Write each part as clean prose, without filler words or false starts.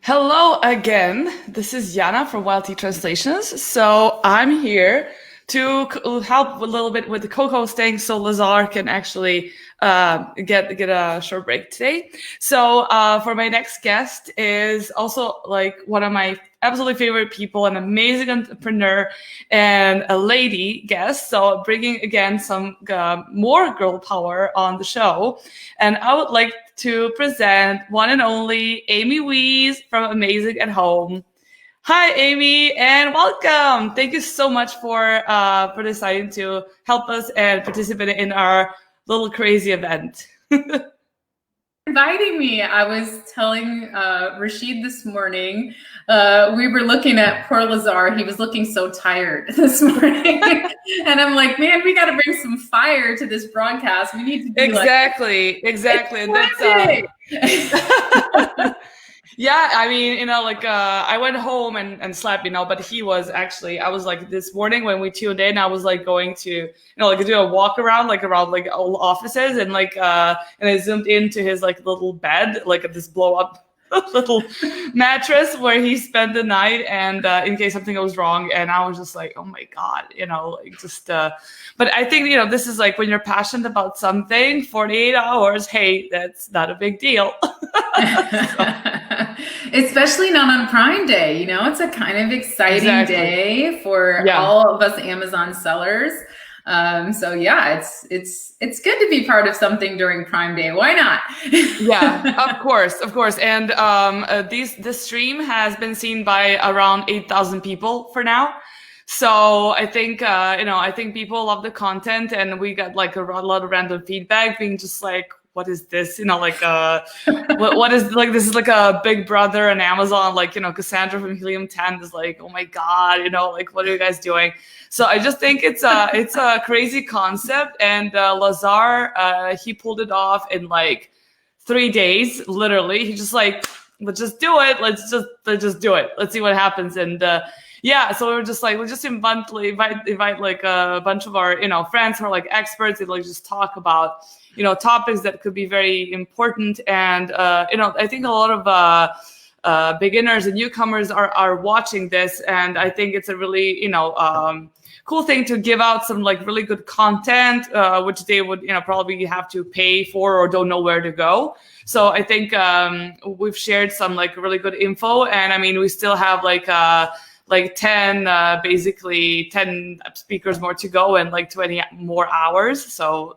Hello again. This is Jana from Wild Tea Translations. So I'm here to help a little bit with the co-hosting, so Lazar can actually get a short break today. So for my next guest is also like one of my absolutely favorite people, an amazing entrepreneur and a lady guest. So bringing again some more girl power on the show. And I would like to present one and only Amy Wees from Amazing at Home. Hi, Amy, and welcome. Thank you so much for deciding to help us and participate in our little crazy event. Inviting me. I was telling Rashid this morning, we were looking at poor Lazar. He was looking so tired this morning. And I'm like, man, we got to bring some fire to this broadcast. We need to be exactly. And that's yeah, I mean, I went home and slept, but he was actually, I was like this morning when we tuned in, I was like going to, do a walk around, around like all offices and and I zoomed into his like little bed, like this blow up little mattress where he spent the night and in case something goes wrong. And I was just like, oh my God, but I think, this is like when you're passionate about something, 48 hours, hey, that's not a big deal. Especially not on Prime Day, it's a kind of exciting day for all of us Amazon sellers. So yeah, it's good to be part of something during Prime Day. Why not? Yeah, of course. And this stream has been seen by around 8,000 people for now. So I think I think people love the content, and we got like a lot of random feedback, being just like, what is this? What is like, this is like a Big Brother on Amazon, Cassandra from Helium 10 is like, oh my God, what are you guys doing? So I just think it's a crazy concept, and Lazar, he pulled it off in like 3 days, literally. He just like, let's just do it. Let's just do it. Let's see what happens. And yeah, so we were just like, we'll just invite like a bunch of our, friends who are like experts and like just talk about, topics that could be very important. And, I think a lot of beginners and newcomers are watching this. And I think it's a really, cool thing to give out some like really good content, which they would, probably have to pay for or don't know where to go. So I think we've shared some like really good info. And I mean, we still have like 10 speakers more to go and like 20 more hours. So,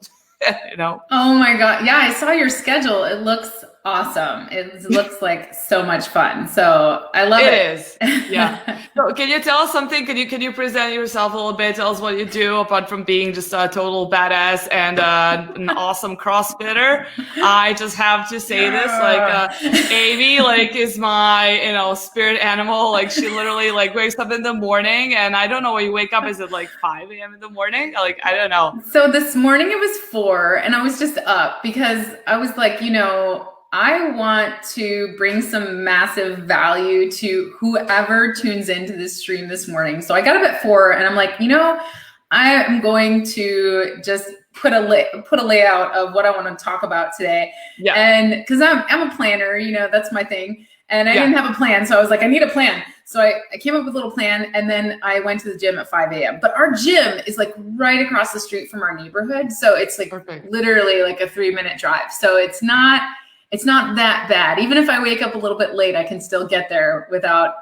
Oh my God. Yeah, I saw your schedule. It looks awesome. It looks like so much fun. So I love it. It is. Yeah. So can you tell us something? Can you present yourself a little bit? Tell us what you do apart from being just a total badass and an awesome CrossFitter. I just have to say this, Amy, is my, spirit animal. Like she literally like wakes up in the morning, and I don't know when you wake up. Is it like 5 a.m. in the morning? Like, I don't know. So this morning it was 4 and I was just up because I was like, I want to bring some massive value to whoever tunes into this stream this morning. So I got up at 4 and I'm like, I am going to just put a layout of what I want to talk about today. Yeah. And because I'm a planner, that's my thing. And I didn't have a plan. So I was like, I need a plan. So I came up with a little plan, and then I went to the gym at 5 a.m. But our gym is like right across the street from our neighborhood. So it's like literally like a 3-minute drive. So it's not that bad. Even if I wake up a little bit late, I can still get there without,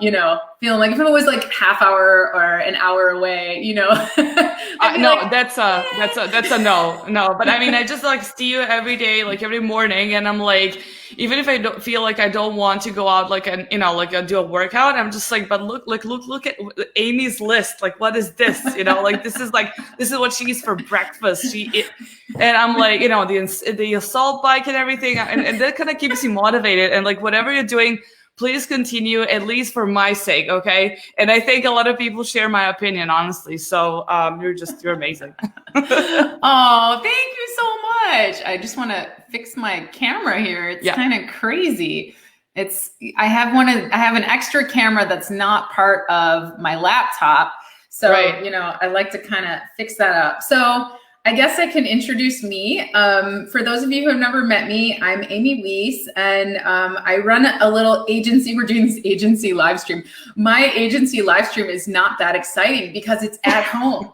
feeling like if it was like half hour or an hour away, no, like, that's a no. But I mean, I just like see you every day, like every morning. And I'm like, even if I don't feel like I don't want to go out, do a workout, I'm just like, but look at Amy's list. Like, what is this? This is what she eats for breakfast. And I'm like, the assault bike and everything. And that kind of keeps you motivated. And like, whatever you're doing, please continue, at least for my sake, okay? And I think a lot of people share my opinion, honestly. So you're amazing. Oh, thank you so much. I just want to fix my camera here. It's kind of crazy. I have an extra camera that's not part of my laptop. So, I like to kind of fix that up. So I guess I can introduce me. For those of you who have never met me, I'm Amy Weiss, and I run a little agency. We're doing this agency live stream. My agency live stream is not that exciting because it's at home.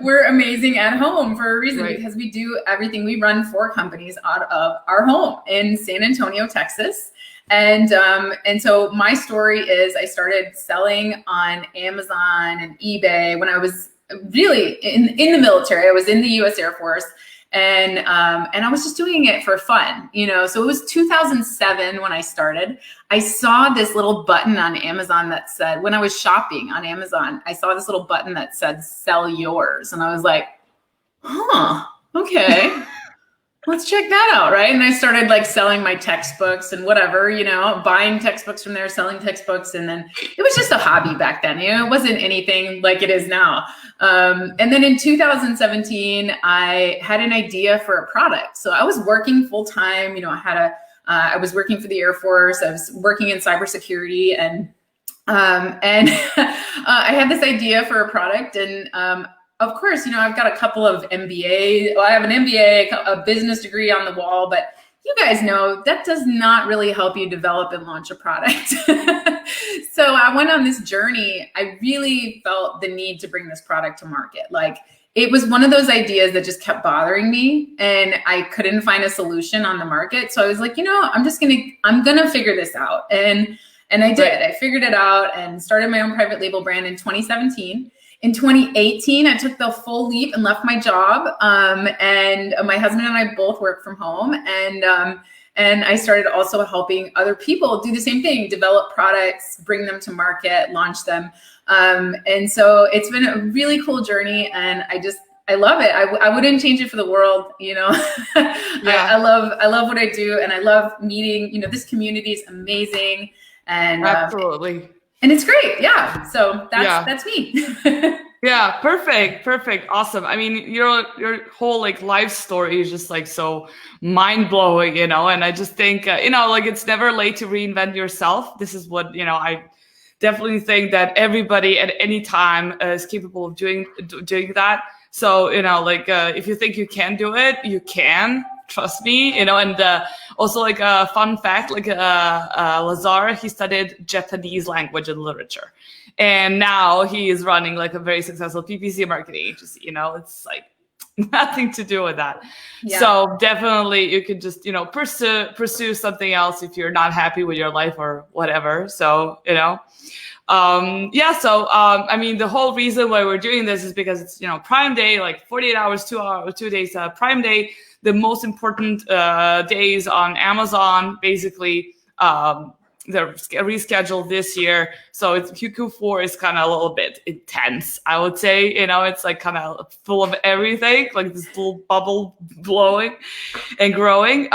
We're amazing at home for a reason, because we do everything. We run 4 companies out of our home in San Antonio, Texas. And so my story is I started selling on Amazon and eBay when I was really in the military. I was in the U.S. Air Force, and I was just doing it for fun, So it was 2007 when I started. I saw this little button on Amazon that said, when I was shopping on Amazon, I saw this little button that said "Sell yours," and I was like, "Huh, okay." Let's check that out, right? And I started like selling my textbooks and whatever, buying textbooks from there, selling textbooks. And then it was just a hobby back then, it wasn't anything like it is now. And then in 2017, I had an idea for a product. So I was working full time, I was working for the Air Force. I was working in cybersecurity, and I had this idea for a product, and of course, I've got a couple of MBA. Well, I have an MBA, a business degree on the wall, but you guys know that does not really help you develop and launch a product. So I went on this journey. I really felt the need to bring this product to market. Like, it was one of those ideas that just kept bothering me, and I couldn't find a solution on the market. So I was like, I'm gonna figure this out. And I did. I figured it out and started my own private label brand in 2017. In 2018, I took the full leap and left my job. And my husband and I both work from home. And I started also helping other people do the same thing, develop products, bring them to market, launch them. And so it's been a really cool journey, and I love it. I wouldn't change it for the world. Yeah. I love what I do, and I love meeting, this community is amazing. And absolutely. And it's great. Yeah. So that's me. Yeah. Perfect. Awesome. I mean, your whole life story is just so mind blowing, and I just think, it's never late to reinvent yourself. This is what, I definitely think that everybody at any time is capable of doing that. So, if you think you can do it, you can. Trust me, and also a fun fact, Lazar, he studied Japanese language and literature, and now he is running a very successful PPC marketing agency. It's nothing to do with that. Yeah. So definitely you could just, pursue something else if you're not happy with your life or whatever. So, I mean, the whole reason why we're doing this is because it's, Prime Day, 48 hours, 2 days, Prime Day, the most important days on Amazon. Basically, they're rescheduled this year. So Q4 is kind of a little bit intense, I would say. It's kind of full of everything, this little bubble blowing and growing. You've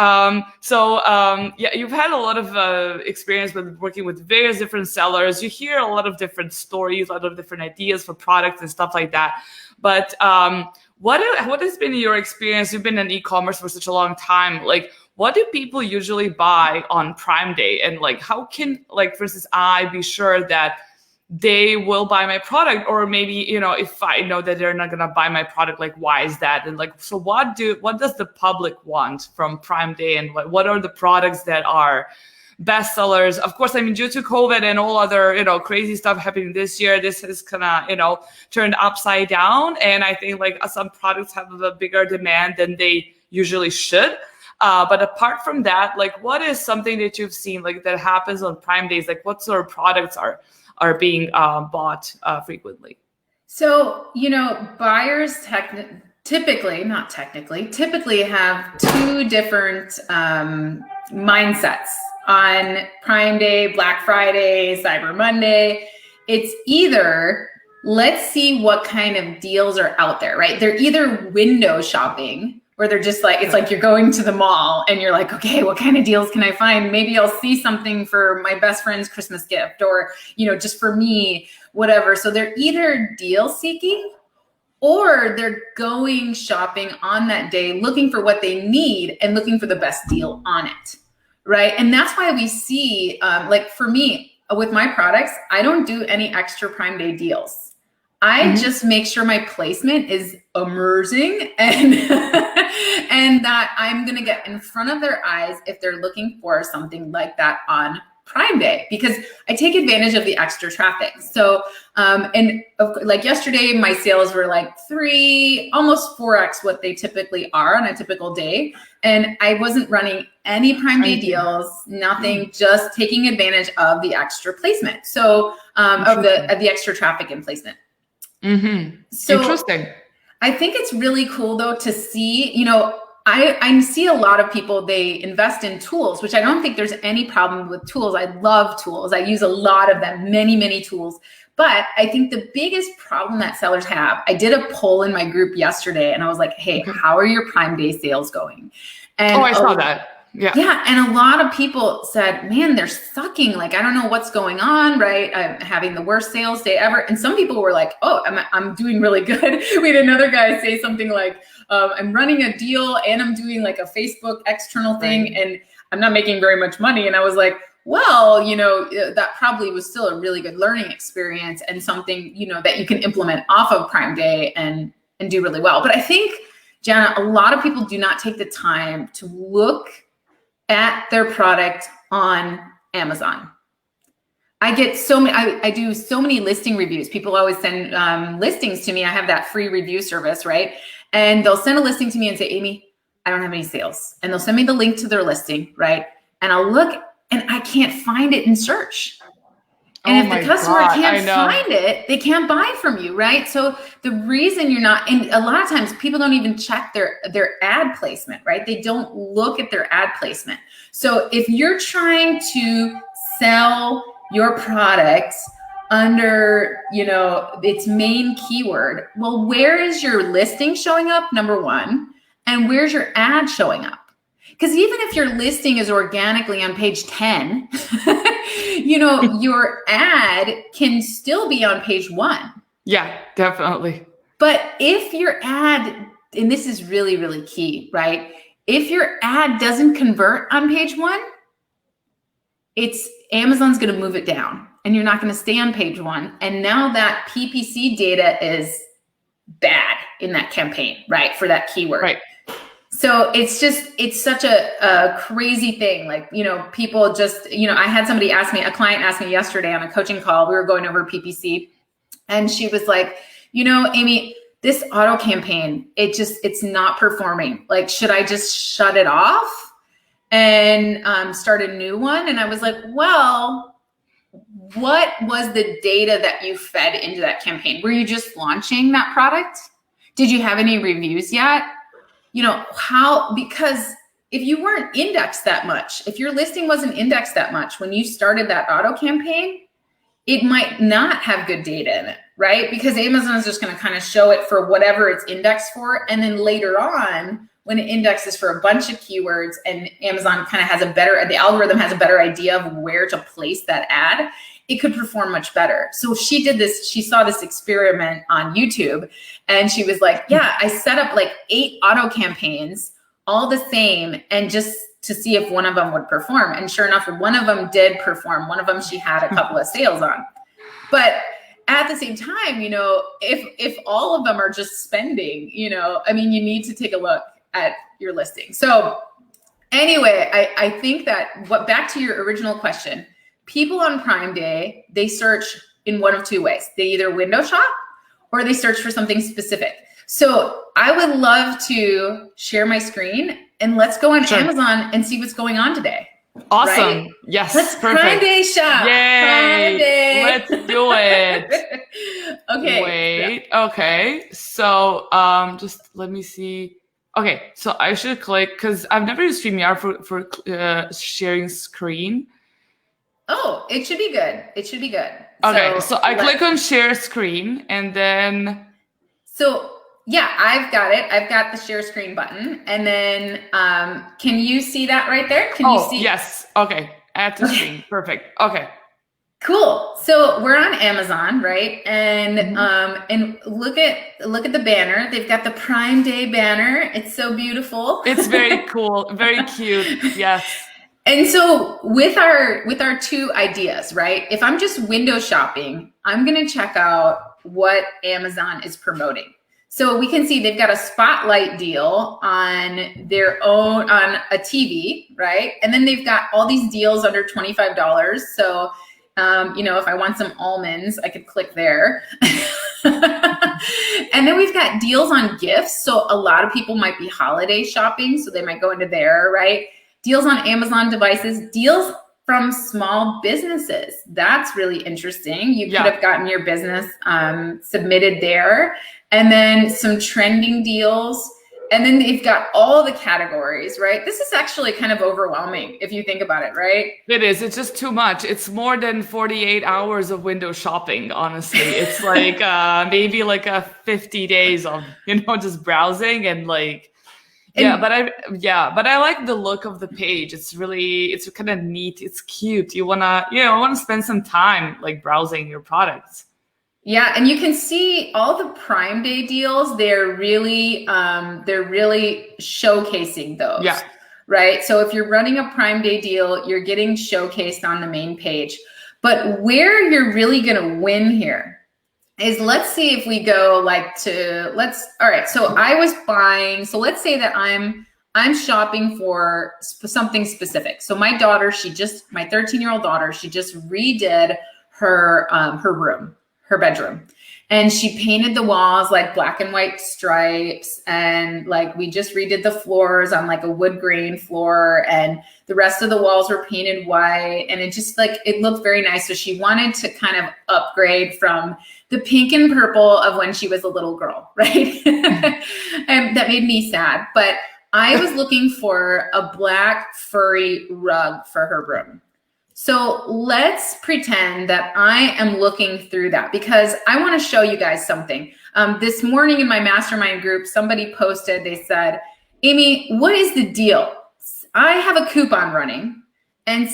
had a lot of experience with working with various different sellers. You hear a lot of different stories, a lot of different ideas for products and stuff like that. But what has been your experience? You've been in e-commerce for such a long time. What do people usually buy on Prime Day? And how can, for instance, I be sure that they will buy my product? Or maybe, if I know that they're not going to buy my product, why is that? And so what does the public want from Prime Day? And what are the products that are bestsellers? Of course, I mean, due to COVID and all other, crazy stuff happening this year, this has kind of, turned upside down. And I think some products have a bigger demand than they usually should. But apart from that, what is something that you've seen that happens on Prime Days? What sort of products are being bought frequently? So, buyers typically have 2 different mindsets on Prime Day, Black Friday, Cyber Monday. It's either, let's see what kind of deals are out there, right? They're either window shopping, where they're just it's you're going to the mall and you're okay, what kind of deals can I find? Maybe I'll see something for my best friend's Christmas gift, or, just for me, whatever. So they're either deal seeking, or they're going shopping on that day, looking for what they need and looking for the best deal on it, right? And that's why we see, for me, with my products, I don't do any extra Prime Day deals. I just make sure my placement is immersing and and that I'm going to get in front of their eyes if they're looking for something like that on Prime Day, because I take advantage of the extra traffic. So, like yesterday, my sales were like almost 4x what they typically are on a typical day. And I wasn't running any Prime Day deals, nothing, just taking advantage of the extra placement. So, of the extra traffic and placement. So interesting. I think it's really cool though to see, I see a lot of people, they invest in tools, which I don't think there's any problem with tools. I love tools. I use a lot of them, many, many tools. But I think the biggest problem that sellers have, I did a poll in my group yesterday and I was like, hey, how are your Prime Day sales going? And I saw that. Yeah. Yeah. And a lot of people said, man, they're sucking. Like, I don't know what's going on, right? I'm having the worst sales day ever. And some people were like, oh, I'm doing really good. We had another guy say something like, I'm running a deal and I'm doing like a Facebook external thing and I'm not making very much money. And I was like, well, that probably was still a really good learning experience and something, that you can implement off of Prime Day and do really well. But I think, Jana, a lot of people do not take the time to look at their product on Amazon. I get so many, I do so many listing reviews. People always send listings to me. I have that free review service, right? And they'll send a listing to me and say, Amy, I don't have any sales. And they'll send me the link to their listing, right? And I'll look and I can't find it in search. And if the customer can't find it, they can't buy from you, right? So the reason you're not, and a lot of times people don't even check their ad placement, right? They don't look at their ad placement. So if you're trying to sell your product under, its main keyword, well, where is your listing showing up, number one? And where's your ad showing up? Because even if your listing is organically on page 10, your ad can still be on page 1. Yeah, definitely. But if your ad, and this is really, really key, right? If your ad doesn't convert on page 1, Amazon's going to move it down and you're not going to stay on page 1. And now that PPC data is bad in that campaign, right? For that keyword. Right. So it's such a crazy thing. Like, people just, I had a client ask me yesterday on a coaching call, we were going over PPC and she was like, Amy, this auto campaign, it's not performing. Like, should I just shut it off and start a new one? And I was like, well, what was the data that you fed into that campaign? Were you just launching that product? Did you have any reviews yet? Because if you weren't indexed that much, if your listing wasn't indexed that much when you started that auto campaign, it might not have good data in it, right? Because Amazon is just going to kind of show it for whatever it's indexed for. And then later on, when it indexes for a bunch of keywords and Amazon kind of the algorithm has a better idea of where to place that ad, it could perform much better. So she saw this experiment on YouTube and she was like, yeah, I set up like 8 auto campaigns, all the same, and just to see if one of them would perform. And sure enough, one of them did perform. One of them she had a couple of sales on. But at the same time, if all of them are just spending, you need to take a look at your listing. So anyway, I think that back to your original question, people on Prime Day, they search in one of two ways. They either window shop or they search for something specific. So I would love to share my screen and let's go on Amazon and see what's going on today. Awesome. Right? Yes. Let's perfect. Prime Day shop. Yay. Prime Day. Let's do it. Okay. Wait. Okay. So just let me see. Okay. So I should click because I've never used StreamYard for sharing screen. Oh, it should be good. It should be good. Okay, so I click on share screen and then. So yeah, I've got it. I've got the share screen button. And then can you see that right there? Can you see? Yes. Okay. Add to screen. Perfect. Okay. Cool. So we're on Amazon, right? And and look at the banner. They've got the Prime Day banner. It's so beautiful. It's very cool. Very cute. Yes. And so with our 2 ideas, right? If I'm just window shopping, I'm going to check out what Amazon is promoting. So we can see they've got a spotlight deal on their own, on a TV, right? And then they've got all these deals under $25. So, if I want some almonds, I could click there. And then we've got deals on gifts. So a lot of people might be holiday shopping, so they might go into there, right? Deals on Amazon devices, deals from small businesses. That's really interesting. You could have gotten your business submitted there. And then some trending deals. And then they've got all the categories, right? This is actually kind of overwhelming if you think about it, right? It is. It's just too much. It's more than 48 hours of window shopping, honestly. It's like maybe like 50 days of, just browsing and like, but I like the look of the page. It's kind of neat. It's cute. You want to spend some time like browsing your products. Yeah, and you can see all the Prime Day deals. They're really showcasing those. Yeah. Right. So if you're running a Prime Day deal, you're getting showcased on the main page. But where you're really going to win here is, let's see if we go all right. So I was buying. So let's say that I'm shopping for something specific. So my daughter, my 13-year-old daughter, she just redid her room. Her bedroom, and she painted the walls like black and white stripes, and like we just redid the floors on like a wood grain floor, and the rest of the walls were painted white, and it just like it looked very nice. So she wanted to kind of upgrade from the pink and purple of when she was a little girl, right? And that made me sad, but I was looking for a black furry rug for her room. So let's pretend that I am looking through that, because I want to show you guys something. This morning in my mastermind group, somebody posted, they said, Amy, what is the deal? I have a coupon running, and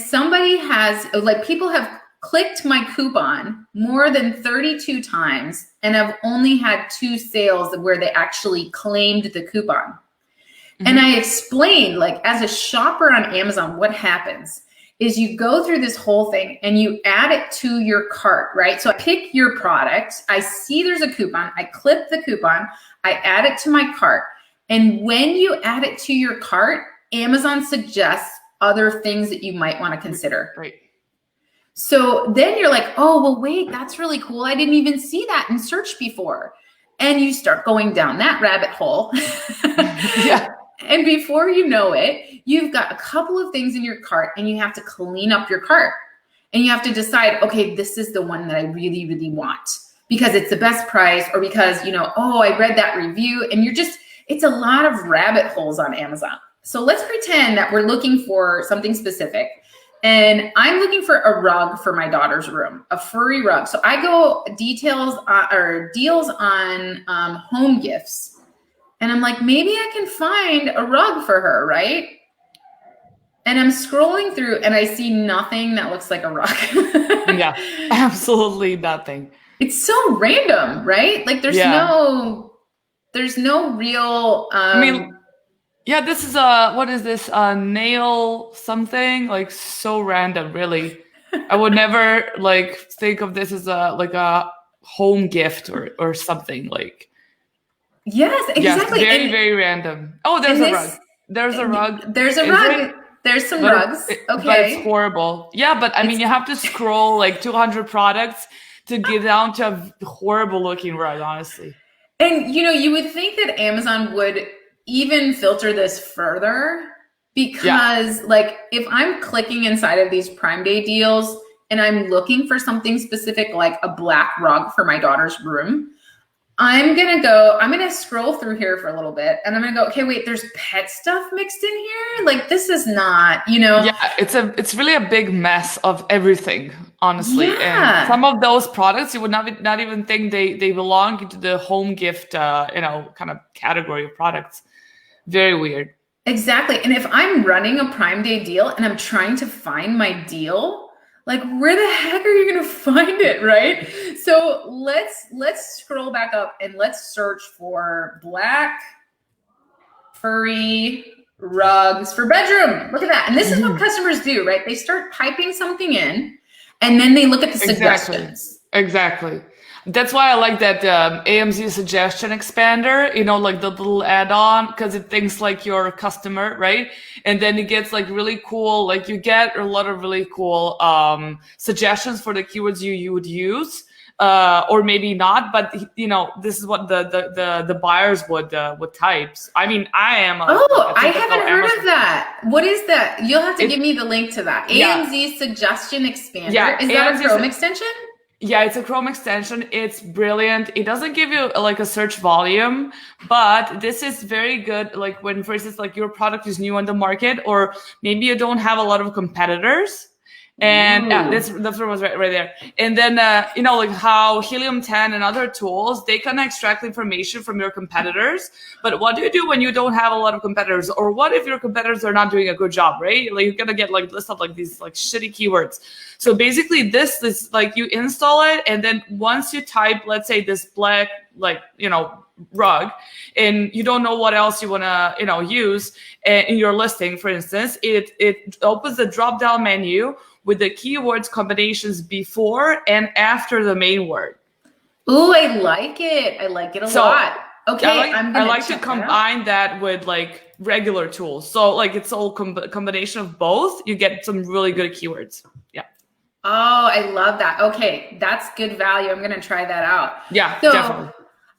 people have clicked my coupon more than 32 times and have only had 2 sales where they actually claimed the coupon. Mm-hmm. And I explained, like, as a shopper on Amazon, what happens is you go through this whole thing and you add it to your cart, right? So I pick your product, I see there's a coupon, I clip the coupon, I add it to my cart. And when you add it to your cart, Amazon suggests other things that you might want to consider. Right. So then you're like, oh, well, wait, that's really cool. I didn't even see that in search before. And you start going down that rabbit hole. Yeah. And before you know it, you've got a couple of things in your cart and you have to clean up your cart. And you have to decide, okay, this is the one that I really, really want because it's the best price, or because, I read that review, and it's a lot of rabbit holes on Amazon. So let's pretend that we're looking for something specific. And I'm looking for a rug for my daughter's room, a furry rug. So I go deals on home gifts. And I'm like, maybe I can find a rug for her, right? And I'm scrolling through and I see nothing that looks like a rug. Yeah, absolutely nothing. It's so random, right? Like there's no real. This is what is this? Nail something, like so random, really. I would never like think of this as a home gift or something like. Yes, exactly. Yes, very random. Oh, there's a rug. There's a rug. There's a rug. There's some rugs. Okay. But it's horrible. Yeah, but I mean, you have to scroll like 200 products to get down to a horrible looking rug, honestly. And, you would think that Amazon would even filter this further because like if I'm clicking inside of these Prime Day deals and I'm looking for something specific, like a black rug for my daughter's room, I'm going to scroll through here for a little bit and I'm going to go, okay, wait, there's pet stuff mixed in here. Like this is not, Yeah, it's really a big mess of everything, honestly. Yeah. And some of those products, you would not even think they belong into the home gift, kind of category of products. Very weird. Exactly. And if I'm running a Prime Day deal and I'm trying to find my deal, like where the heck are you going to find it, right? So let's scroll back up and let's search for black furry rugs for bedroom. Look at that. And this is what customers do, right? They start typing something in and then they look at the suggestions. Exactly. That's why I like that AMZ suggestion expander, like the little add-on, because it thinks like your customer, right? And then it gets like really cool, like you get a lot of really cool suggestions for the keywords you would use. Or maybe not, but this is what the buyers would type. I mean, I am. I haven't heard of that. What is that? You'll have to give me the link to that. AMZ suggestion expander. Yeah, is that a Chrome extension? Yeah, it's a Chrome extension. It's brilliant. It doesn't give you like a search volume, but this is very good. Like when, for instance, like your product is new on the market, or maybe you don't have a lot of competitors. And that's the was right there. And then, like how Helium 10 and other tools, they can extract information from your competitors. But what do you do when you don't have a lot of competitors? Or what if your competitors are not doing a good job, right? Like you're going to get like list of like these like shitty keywords. So basically this is like you install it. And then once you type, let's say this black, rug, and you don't know what else you want to, use in your listing, for instance, it opens the drop-down menu with the keywords combinations before and after the main word. Ooh, I like it. I like it a lot. Okay, I like to combine that with like regular tools. So like it's all combination of both. You get some really good keywords. Yeah. Oh, I love that. Okay, that's good value. I'm going to try that out. Yeah, definitely.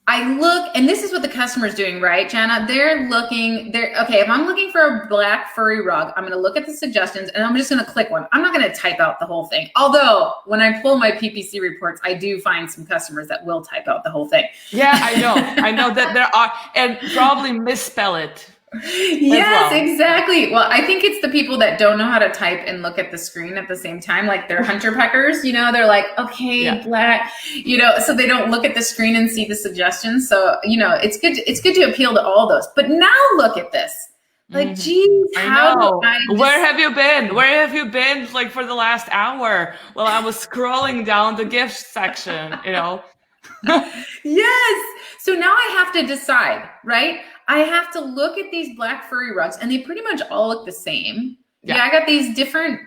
I look, and this is what the customer's doing, right, Jana? Okay, if I'm looking for a black furry rug, I'm going to look at the suggestions and I'm just going to click one. I'm not going to type out the whole thing. Although when I pull my PPC reports, I do find some customers that will type out the whole thing. Yeah, I know. I know that there are, and probably misspell it. Yes, exactly. Well, I think it's the people that don't know how to type and look at the screen at the same time. Like they're hunter peckers, they're like, okay, black, so they don't look at the screen and see the suggestions. So, it's good to appeal to all those. But now look at this. Like, geez, where have you been? Where have you been like for the last hour? Well, I was scrolling down the gift section, Yes. So now I have to decide, right? I have to look at these black furry rugs, and they pretty much all look the same. Yeah, I got these different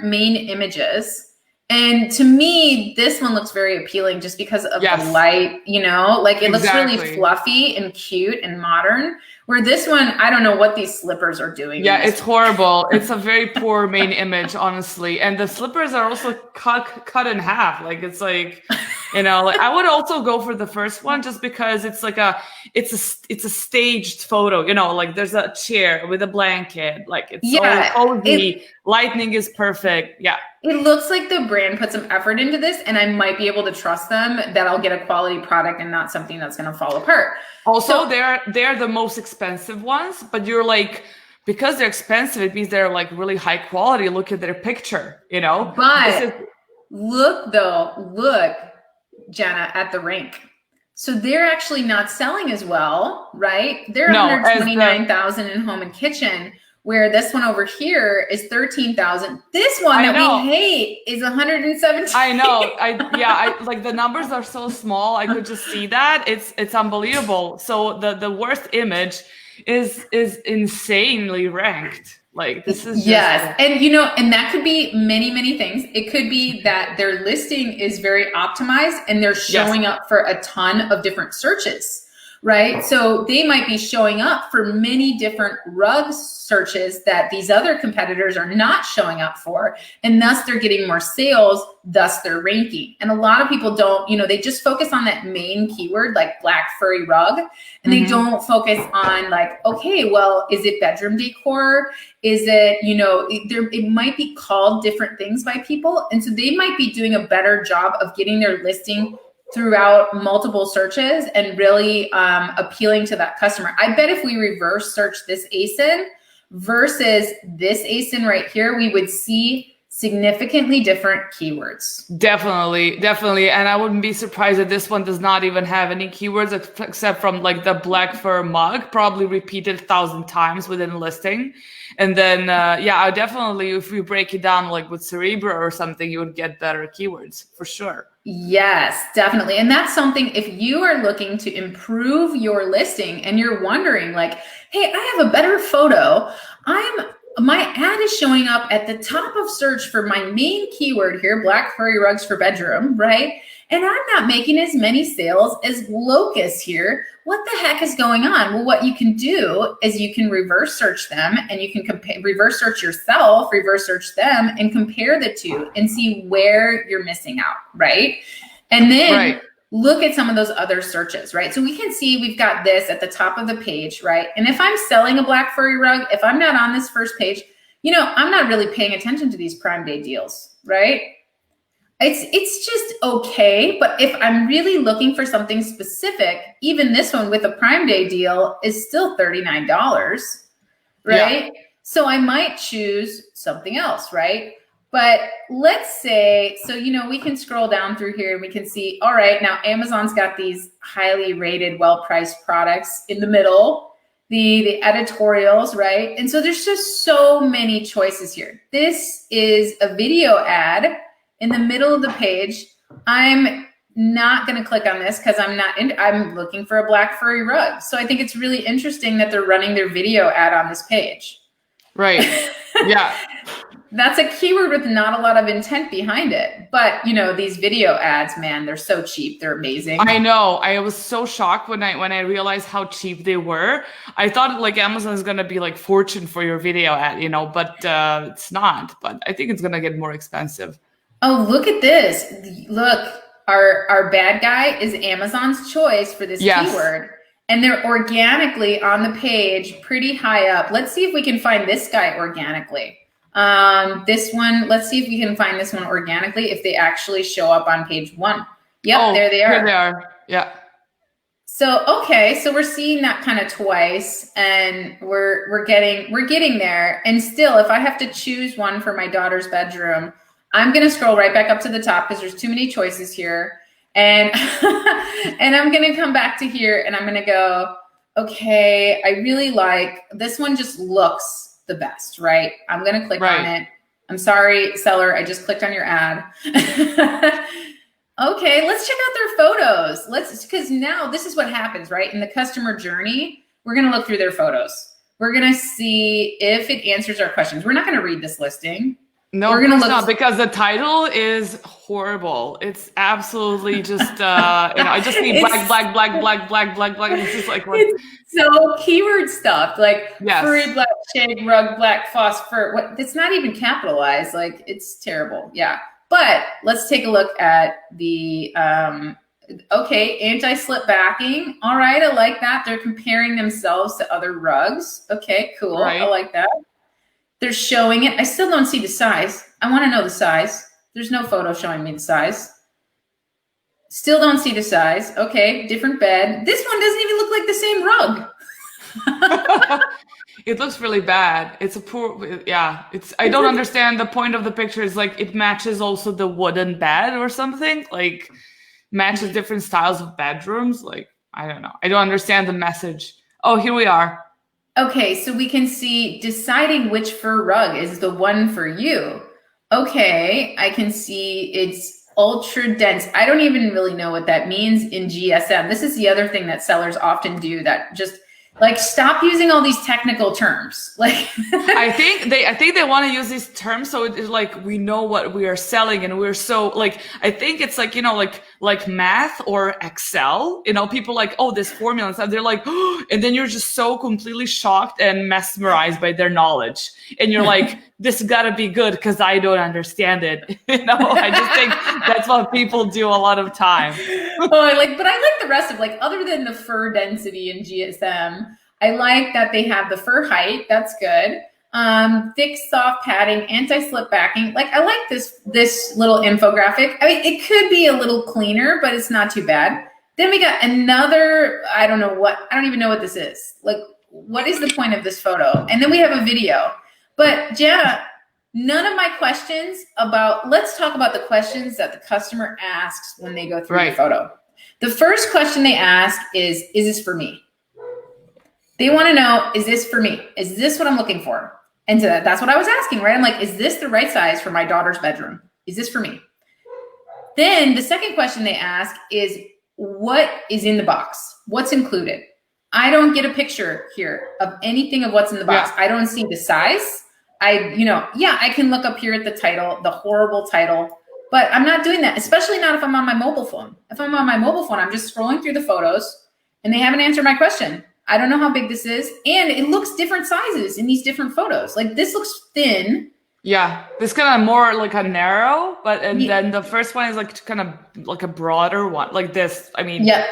main images. And to me, this one looks very appealing just because of the light, like it looks really fluffy and cute and modern. Where this one, I don't know what these slippers are doing. Yeah, it's horrible. It's a very poor main image, honestly. And the slippers are also cut in half. Like it's like, like I would also go for the first one just because it's like it's a staged photo. Like there's a chair with a blanket. Like it's all cozy. Lighting is perfect. Yeah. It looks like the brand put some effort into this, and I might be able to trust them that I'll get a quality product and not something that's going to fall apart. Also, they're the most expensive ones, but you're like, because they're expensive, it means they're like really high quality. Look at their picture, But look, Jana, at the rank. So they're actually not selling as well, right? They're 129,000 in home and kitchen, where this one over here is 13,000. This one that we hate is 117. I know. I like the numbers are so small. I could just see that. It's unbelievable. So the worst image is insanely ranked. Like this is and that could be many, many things. It could be that their listing is very optimized and they're showing up for a ton of different searches. Right. So they might be showing up for many different rug searches that these other competitors are not showing up for. And thus they're getting more sales, thus they're ranking. And a lot of people don't, they just focus on that main keyword, like black furry rug. And they don't focus on like, okay, well, is it bedroom decor? Is it, it might be called different things by people. And so they might be doing a better job of getting their listing throughout multiple searches and really appealing to that customer. I bet if we reverse search this ASIN versus this ASIN right here, we would see significantly different keywords. Definitely. And I wouldn't be surprised that this one does not even have any keywords except from like the black fur mug, probably repeated 1,000 times within a listing. And then, I definitely, if we break it down like with Cerebro or something, you would get better keywords for sure. Yes, definitely. And that's something, if you are looking to improve your listing and you're wondering like, hey, I have a better photo. My ad is showing up at the top of search for my main keyword here, black furry rugs for bedroom, right? and I'm not making as many sales as Locust here. What the heck is going on? Well, what you can do is you can reverse search them, and you can reverse search yourself, reverse search them, and compare the two and see where you're missing out, right? And then look at some of those other searches, right? So we can see we've got this at the top of the page, right? And if I'm selling a black furry rug, if I'm not on this first page, I'm not really paying attention to these Prime Day deals, right? It's just okay. But if I'm really looking for something specific, even this one with a Prime Day deal is still $39, right? Yeah. So I might choose something else, right? But let's say, so, we can scroll down through here and we can see, all right, now Amazon's got these highly rated, well-priced products in the middle, the editorials, right? And so there's just so many choices here. This is a video ad in the middle of the page. I'm not going to click on this because I'm looking for a black furry rug. So I think it's really interesting that they're running their video ad on this page. Right. Yeah. That's a keyword with not a lot of intent behind it. But, these video ads, man, they're so cheap. They're amazing. I know. I was so shocked when I realized how cheap they were. I thought like Amazon is going to be like fortune for your video ad, but it's not. But I think it's going to get more expensive. Oh, look at this. Look, our bad guy is Amazon's choice for this keyword. And they're organically on the page pretty high up. Let's see if we can find this guy organically. This one, let's see if we can find this one organically, if they actually show up on page 1. Yep, there they are. Here they are. Yeah. So, okay, so we're seeing that kind of twice, and we're getting there. And still, if I have to choose one for my daughter's bedroom, I'm going to scroll right back up to the top because there's too many choices here. And and I'm going to come back to here and I'm going to go, okay, I really like this one, just looks the best, right? I'm going to click on it. I'm sorry, seller, I just clicked on your ad. Okay, let's check out their photos. Because now this is what happens, right? In the customer journey, we're going to look through their photos. We're going to see if it answers our questions. We're not going to read this listing. No, we're gonna look because the title is horrible. It's absolutely just I just see black. It's just like what? It's so keyword stuff, like furry black shag rug, black phosphor. What? It's not even capitalized. Like, it's terrible. Yeah. But let's take a look at the anti-slip backing. All right, I like that. They're comparing themselves to other rugs. Okay, cool. I like that. They're showing it. I still don't see the size. I want to know the size. There's no photo showing me the size. Still don't see the size. Okay, different bed. This one doesn't even look like the same rug. It looks really bad. It's a poor, I don't understand the point of the picture. It's like it matches also the wooden bed or something. Like, matches different styles of bedrooms. Like, I don't know. I don't understand the message. Oh, here we are. Okay, so we can see deciding which fur rug is the one for you. Okay, I can see it's ultra dense. I don't even really know what that means in GSM. This is the other thing that sellers often do, that just like, stop using all these technical terms. Like, I think they want to use these terms so it's like we know what we are selling, and we're so like, I think it's like, like math or Excel, people like, oh, this formula and stuff. They're like, oh, and then you're just so completely shocked and mesmerized by their knowledge, and you're like, this gotta be good because I don't understand it. I just think that's what people do a lot of time. But I like the rest of, like, other than the fur density in GSM, I like that they have the fur height. That's good. Thick, soft padding, anti-slip backing. Like, I like this little infographic. I mean, it could be a little cleaner, but it's not too bad. Then we got another, I don't even know what this is. Like, what is the point of this photo? And then we have a video. But Jana, none of my questions let's talk about the questions that the customer asks when they go through the photo. The first question they ask is this for me? They want to know, is this for me? Is this what I'm looking for? And so that's what I was asking, right? I'm like, is this the right size for my daughter's bedroom? Is this for me? Then the second question they ask is, what is in the box? What's included? I don't get a picture here of anything of what's in the box. I don't see the size. I can look up here at the title, the horrible title. But I'm not doing that, especially not if I'm on my mobile phone. If I'm on my mobile phone, I'm just scrolling through the photos and they haven't answered my question. I don't know how big this is. And it looks different sizes in these different photos. Like this looks thin. Yeah, this kind of more like a narrow, but then the first one is like kind of like a broader one, like this. I mean, yeah,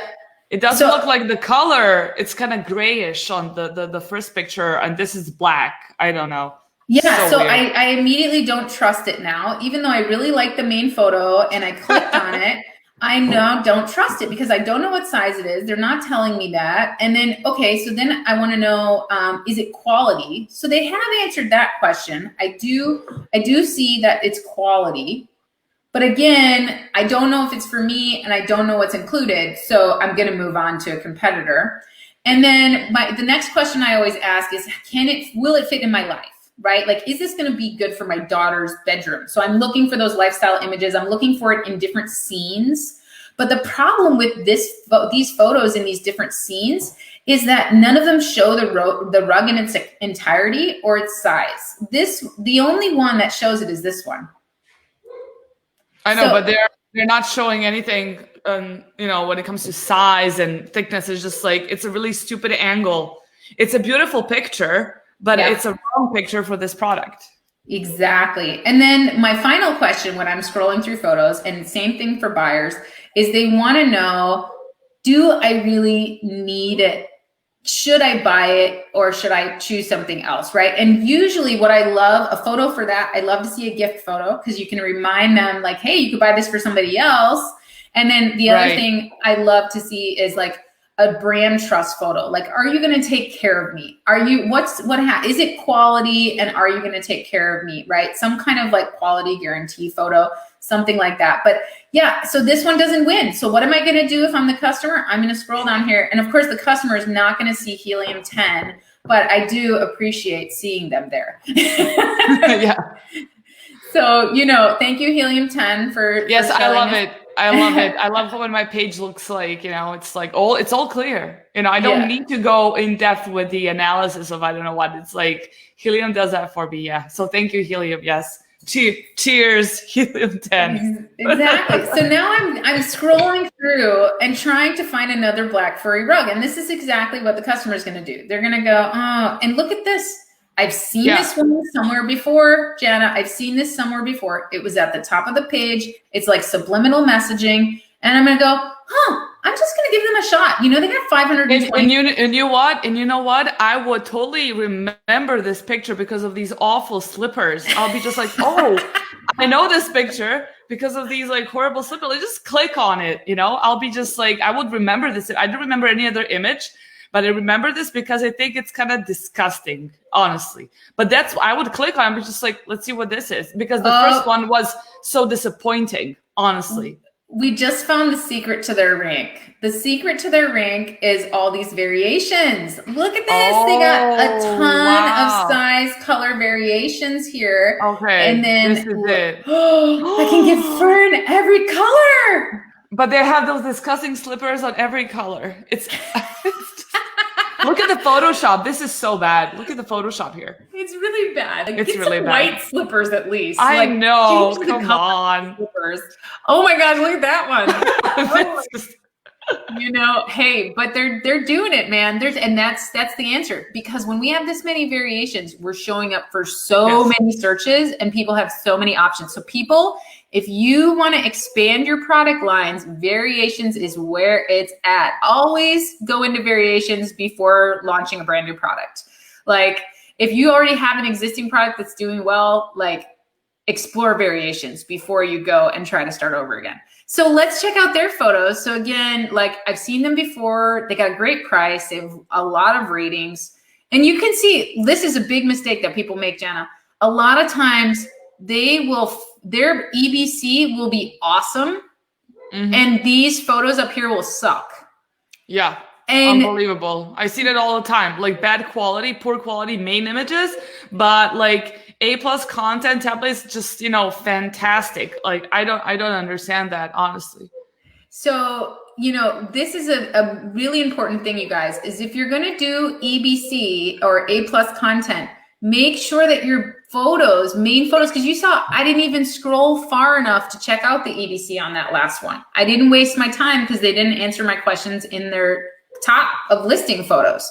it doesn't look like the color. It's kind of grayish on the first picture, and this is black. I don't know. Yeah, so I immediately don't trust it now, even though I really like the main photo and I clicked on it. I now don't trust it because I don't know what size it is. They're not telling me that. And then, okay, so then I want to know, is it quality? So they have answered that question. I do see that it's quality. But again, I don't know if it's for me and I don't know what's included. So I'm going to move on to a competitor. And then the next question I always ask is, will it fit in my life? Right? Like, is this going to be good for my daughter's bedroom? So I'm looking for those lifestyle images. I'm looking for it in different scenes. But the problem with these photos in these different scenes is that none of them show the rug in its entirety or its size. The only one that shows it is this one. I know, but they're not showing anything, when it comes to size and thickness. It's just like, it's a really stupid angle. It's a beautiful picture, but it's a wrong picture for this product. Exactly. And then my final question when I'm scrolling through photos, and same thing for buyers, is they want to know, do I really need it? Should I buy it or should I choose something else, right? And usually what I love, a photo for that, I love to see a gift photo because you can remind them like, hey, you could buy this for somebody else. And then the other thing I love to see is like a brand trust photo. Like, are you going to take care of me? Is it quality and are you going to take care of me? Right? Some kind of like quality guarantee photo, something like that. But yeah, so this one doesn't win. So what am I going to do if I'm the customer? I'm going to scroll down here. And of course the customer is not going to see Helium 10, but I do appreciate seeing them there. Yeah. So, thank you Helium 10 for Yes, I love it. I love it. I love what my page looks like. It's like it's all clear. I don't need to go in depth with the analysis of I don't know what. It's like Helium does that for me. Yeah. So thank you, Helium. Yes. Cheers, Helium 10. Exactly. So now I'm scrolling through and trying to find another black furry rug, and this is exactly what the customer is going to do. They're going to go, oh, and look at this. I've seen this one somewhere before, Jana. I've seen this somewhere before. It was at the top of the page. It's like subliminal messaging. And I'm going to go, I'm just going to give them a shot. They got 520. And you know what? I would totally remember this picture because of these awful slippers. I'll be just like, oh, I know this picture because of these like horrible slippers. Like, just click on it. I'll be just like, I would remember this. I don't remember any other image. But I remember this because I think it's kind of disgusting, honestly. But I would click on it, but just like, let's see what this is. Because the first one was so disappointing, honestly. We just found the secret to their rank. The secret to their rank is all these variations. Look at this. They got a ton of size, color variations here. Okay, and then this is it. I can get fur in every color. But they have those disgusting slippers on every color. Look at the Photoshop. This is so bad. Look at the Photoshop here. It's really bad. Like, it's get really some bad. White slippers at least. I know. Come on. Slippers. Oh my gosh, look at that one. Hey, but they're doing it, man. That's the answer. Because when we have this many variations, we're showing up for so many searches and people have so many options. So people, if you want to expand your product lines, variations is where it's at. Always go into variations before launching a brand new product. Like, if you already have an existing product that's doing well, like, explore variations before you go and try to start over again. So let's check out their photos. So again, like, I've seen them before. They got a great price. They have a lot of ratings. And you can see, this is a big mistake that people make, Jana. A lot of times their EBC will be awesome. Mm-hmm. And these photos up here will suck. Yeah. And unbelievable. I see that all the time. Like, bad quality, poor quality main images, but like A+ content templates, just, fantastic. Like, I don't understand that, honestly. So, this is a really important thing, you guys, is if you're going to do EBC or A+ content, make sure that your main photos, because you saw I didn't even scroll far enough to check out the EBC on that last one. I didn't waste my time because they didn't answer my questions in their top of listing photos.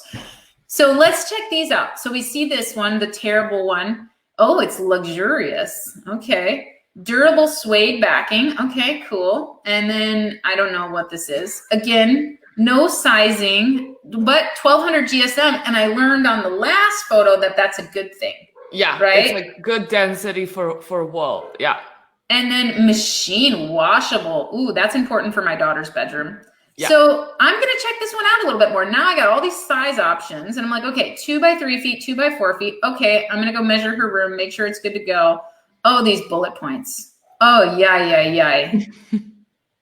So let's check these out. So we see this one, the terrible one. Oh, it's luxurious. Okay. Durable suede backing. Okay, cool. And then I don't know what this is. Again, no sizing, but 1200 GSM. And I learned on the last photo that that's a good thing. Yeah, right. It's like good density for wool. Yeah. And then machine washable. Ooh, that's important for my daughter's bedroom. Yeah. So I'm going to check this one out a little bit more. Now I got all these size options and I'm like, okay, 2 by 3 feet, 2 by 4 feet. Okay. I'm going to go measure her room, make sure it's good to go. Oh, these bullet points. Oh, yeah.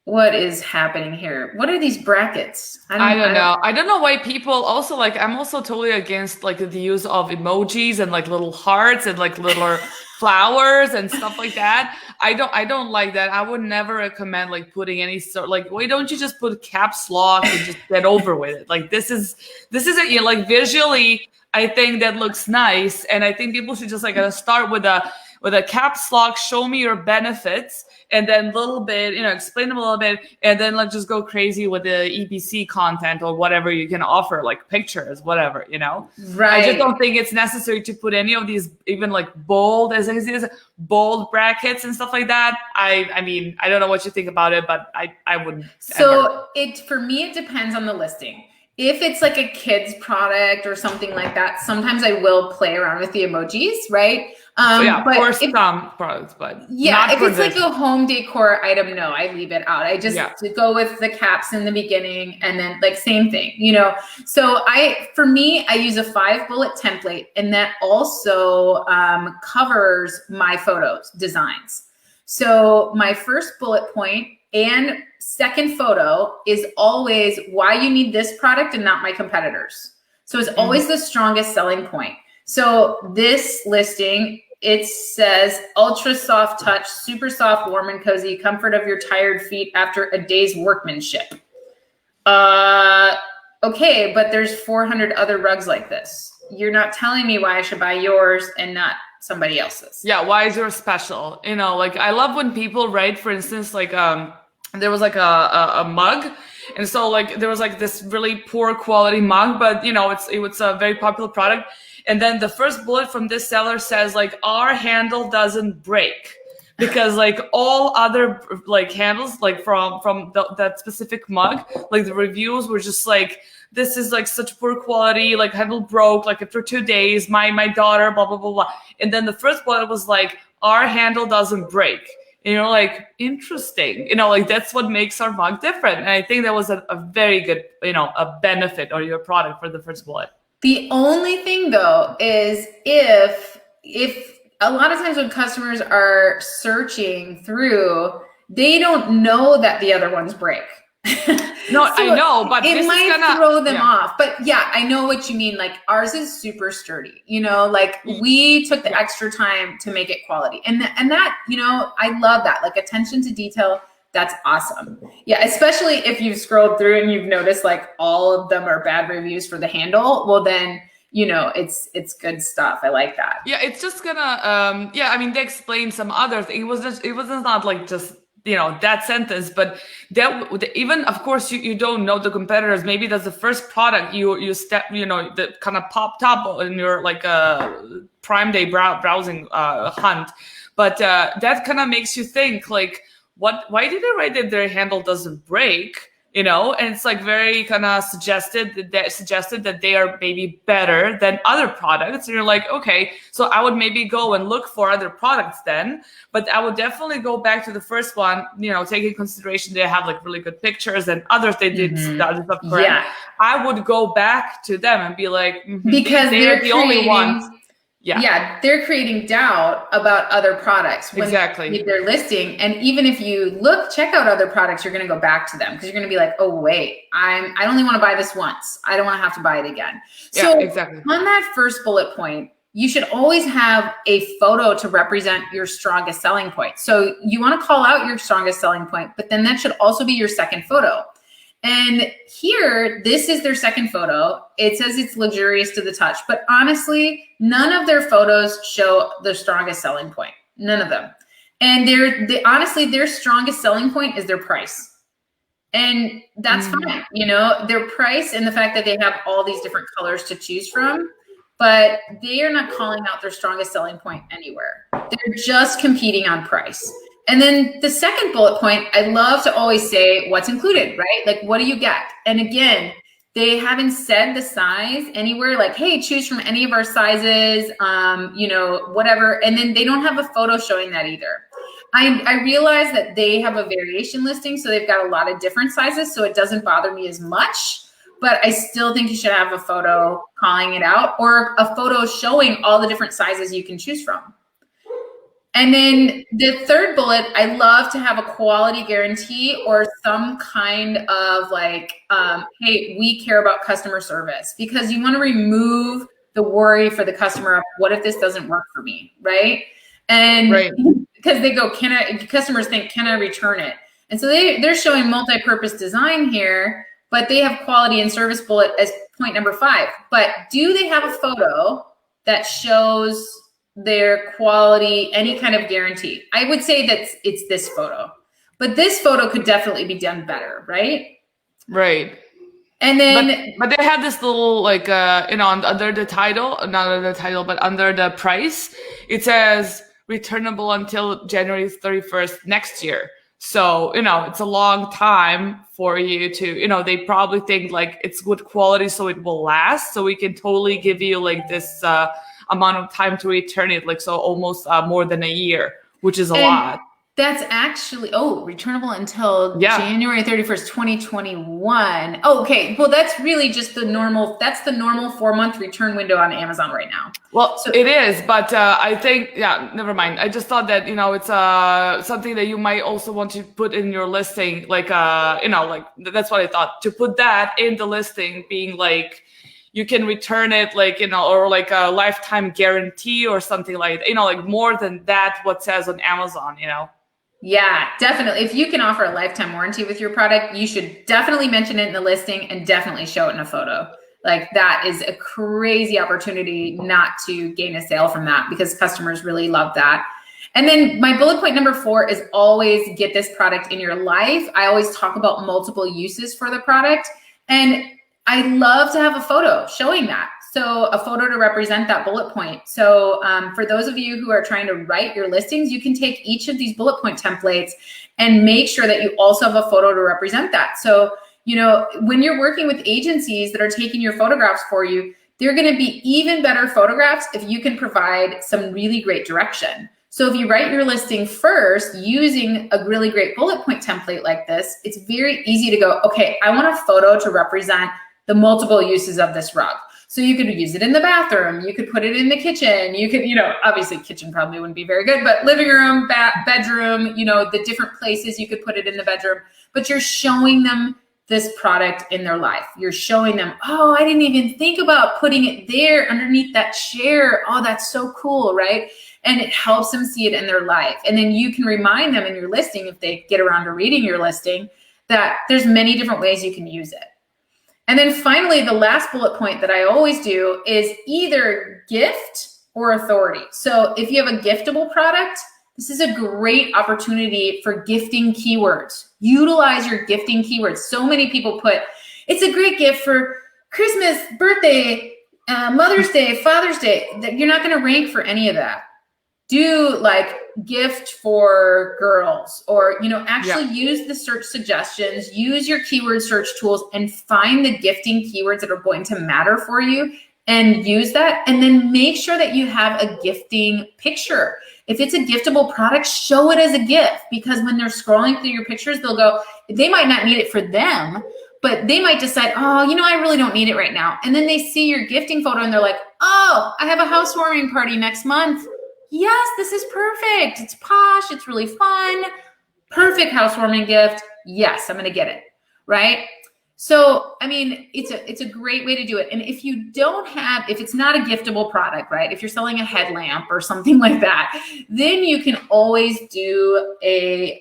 What is happening here? What are these brackets? I don't know. I don't know why people also like, I'm also totally against like the use of emojis and like little hearts and like little flowers and stuff like that. I don't like that. I would never recommend like putting any sort, like, why don't you just put caps lock and just get over with it? Like this is it, you know, like visually, I think that looks nice. And I think people should just like start with a caps lock, show me your benefits, and then a little bit, you know, explain them a little bit, and then like just go crazy with the EBC content or whatever you can offer, like pictures, whatever, you know? Right. I just don't think it's necessary to put any of these, even like bold, as I say, bold brackets and stuff like that. I mean, I don't know what you think about it, but I wouldn't. So for me, it depends on the listing. If it's like a kid's product or something like that, sometimes I will play around with the emojis, right? But for some products, but yeah, if it's like a home decor item, no, I leave it out. I just go with the caps in the beginning and then like same thing, you know? So for me, I use a 5-bullet template, and that also covers my photos designs. So my first bullet point and second photo is always why you need this product and not my competitors. So it's always the strongest selling point. So this listing, it says ultra soft touch, super soft, warm and cozy, comfort of your tired feet after a day's workmanship. Okay, but there's 400 other rugs like this. You're not telling me why I should buy yours and not somebody else's. Yeah, why is yours special? You know, like I love when people write, for instance, like there was like a mug, and so like there was like this really poor quality mug, but you know it was a very popular product. And then the first bullet from this seller says like, our handle doesn't break, because like all other like handles like from that specific mug, like the reviews were just like, this is like such poor quality, like handle broke like after 2 days, my daughter, blah blah blah blah. And then the first bullet was like, our handle doesn't break. And you're like, interesting, you know, like that's what makes our mug different. And I think that was a very good, you know, a benefit or your product for the first bullet. The only thing though is if a lot of times when customers are searching through, they don't know that the other ones break. No, so I know, but it might throw them off. But yeah, I know what you mean. Like ours is super sturdy, you know, like we took the extra time to make it quality. And that, you know, I love that, like attention to detail. That's awesome. Yeah, especially if you've scrolled through and you've noticed like all of them are bad reviews for the handle. Well, then, you know, it's good stuff. I like that. Yeah, it's just gonna yeah, I mean, they explained some other thing. It was not like just, you know, that sentence, but that even, of course, you don't know the competitors. Maybe that's the first product you step, you know, that kind of popped up in your like Prime Day browsing hunt. But that kind of makes you think like, why did they write that their handle doesn't break? You know, and it's like very kind of suggested that they are maybe better than other products. And you're like, okay, so I would maybe go and look for other products then, but I would definitely go back to the first one, you know, take in consideration they have like really good pictures and others they did other stuff correct. Yeah. I would go back to them and be like, because they're the only ones. Yeah, they're creating doubt about other products when they're listing. And even if you check out other products, you're going to go back to them because you're going to be like, oh, wait, I only want to buy this once. I don't want to have to buy it again. So on that first bullet point, you should always have a photo to represent your strongest selling point. So you want to call out your strongest selling point, but then that should also be your second photo. And here, this is their second photo. It says it's luxurious to the touch, but honestly, none of their photos show the strongest selling point. None of them. And honestly, their strongest selling point is their price. And that's fine, you know, their price and the fact that they have all these different colors to choose from, but they are not calling out their strongest selling point anywhere. They're just competing on price. And then the second bullet point, I love to always say what's included, right? Like, what do you get? And again, they haven't said the size anywhere, like, hey, choose from any of our sizes, you know, whatever. And then they don't have a photo showing that either. I realize that they have a variation listing, so they've got a lot of different sizes, so it doesn't bother me as much, but I still think you should have a photo calling it out or a photo showing all the different sizes you can choose from. And then the third bullet, I love to have a quality guarantee or some kind of like, hey, we care about customer service, because you want to remove the worry for the customer of what if this doesn't work for me, right? And because they go, customers think, can I return it? And so they're showing multi-purpose design here, but they have quality and service bullet as point number 5. But do they have a photo that shows their quality, any kind of guarantee? I would say that it's this photo, but this photo could definitely be done better, right? Right. And then, but they had this little like you know, under the title, not under the title, but under the price, it says returnable until January 31st next year. So, you know, it's a long time for you to, you know, they probably think like it's good quality, so it will last. So we can totally give you like this amount of time to return it, like so almost more than a year, which is a lot. That's actually, returnable until January 31st, 2021. Oh, okay. Well, that's really just the normal 4-month return window on Amazon right now. Well, so it is, but I think, never mind. I just thought that, you know, it's something that you might also want to put in your listing, like, you know, like that's what I thought, to put that in the listing, being like, you can return it, like, you know, or like a lifetime guarantee or something like that, you know, like more than that, what says on Amazon, you know? Yeah, definitely. If you can offer a lifetime warranty with your product, you should definitely mention it in the listing and definitely show it in a photo. Like, that is a crazy opportunity not to gain a sale from that, because customers really love that. And then my bullet point number 4 is always get this product in your life. I always talk about multiple uses for the product, and I love to have a photo showing that. So a photo to represent that bullet point. So for those of you who are trying to write your listings, you can take each of these bullet point templates and make sure that you also have a photo to represent that. So, you know, when you're working with agencies that are taking your photographs for you, they're going to be even better photographs if you can provide some really great direction. So if you write your listing first using a really great bullet point template like this, it's very easy to go, okay, I want a photo to represent the multiple uses of this rug. So you could use it in the bathroom, you could put it in the kitchen, you could, you know, obviously kitchen probably wouldn't be very good, but living room, bedroom, you know, the different places you could put it in the bedroom, but you're showing them this product in their life. You're showing them, oh, I didn't even think about putting it there underneath that chair. Oh, that's so cool, right? And it helps them see it in their life. And then you can remind them in your listing, if they get around to reading your listing, that there's many different ways you can use it. And then finally, the last bullet point that I always do is either gift or authority. So if you have a giftable product, this is a great opportunity for gifting keywords. Utilize your gifting keywords. So many people put, it's a great gift for Christmas, birthday, Mother's Day, Father's Day. You're not going to rank for any of that. Do like gift for girls, or, you know, actually use the search suggestions, use your keyword search tools and find the gifting keywords that are going to matter for you and use that. And then make sure that you have a gifting picture. If it's a giftable product, show it as a gift, because when they're scrolling through your pictures, they'll go, they might not need it for them, but they might decide, oh, you know, I really don't need it right now. And then they see your gifting photo and they're like, oh, I have a housewarming party next month. Yes, this is perfect. It's posh. It's really fun. Perfect housewarming gift. Yes, I'm going to get it. Right? So, I mean, it's a great way to do it. And if you don't have, if it's not a giftable product, right? If you're selling a headlamp or something like that, then you can always do a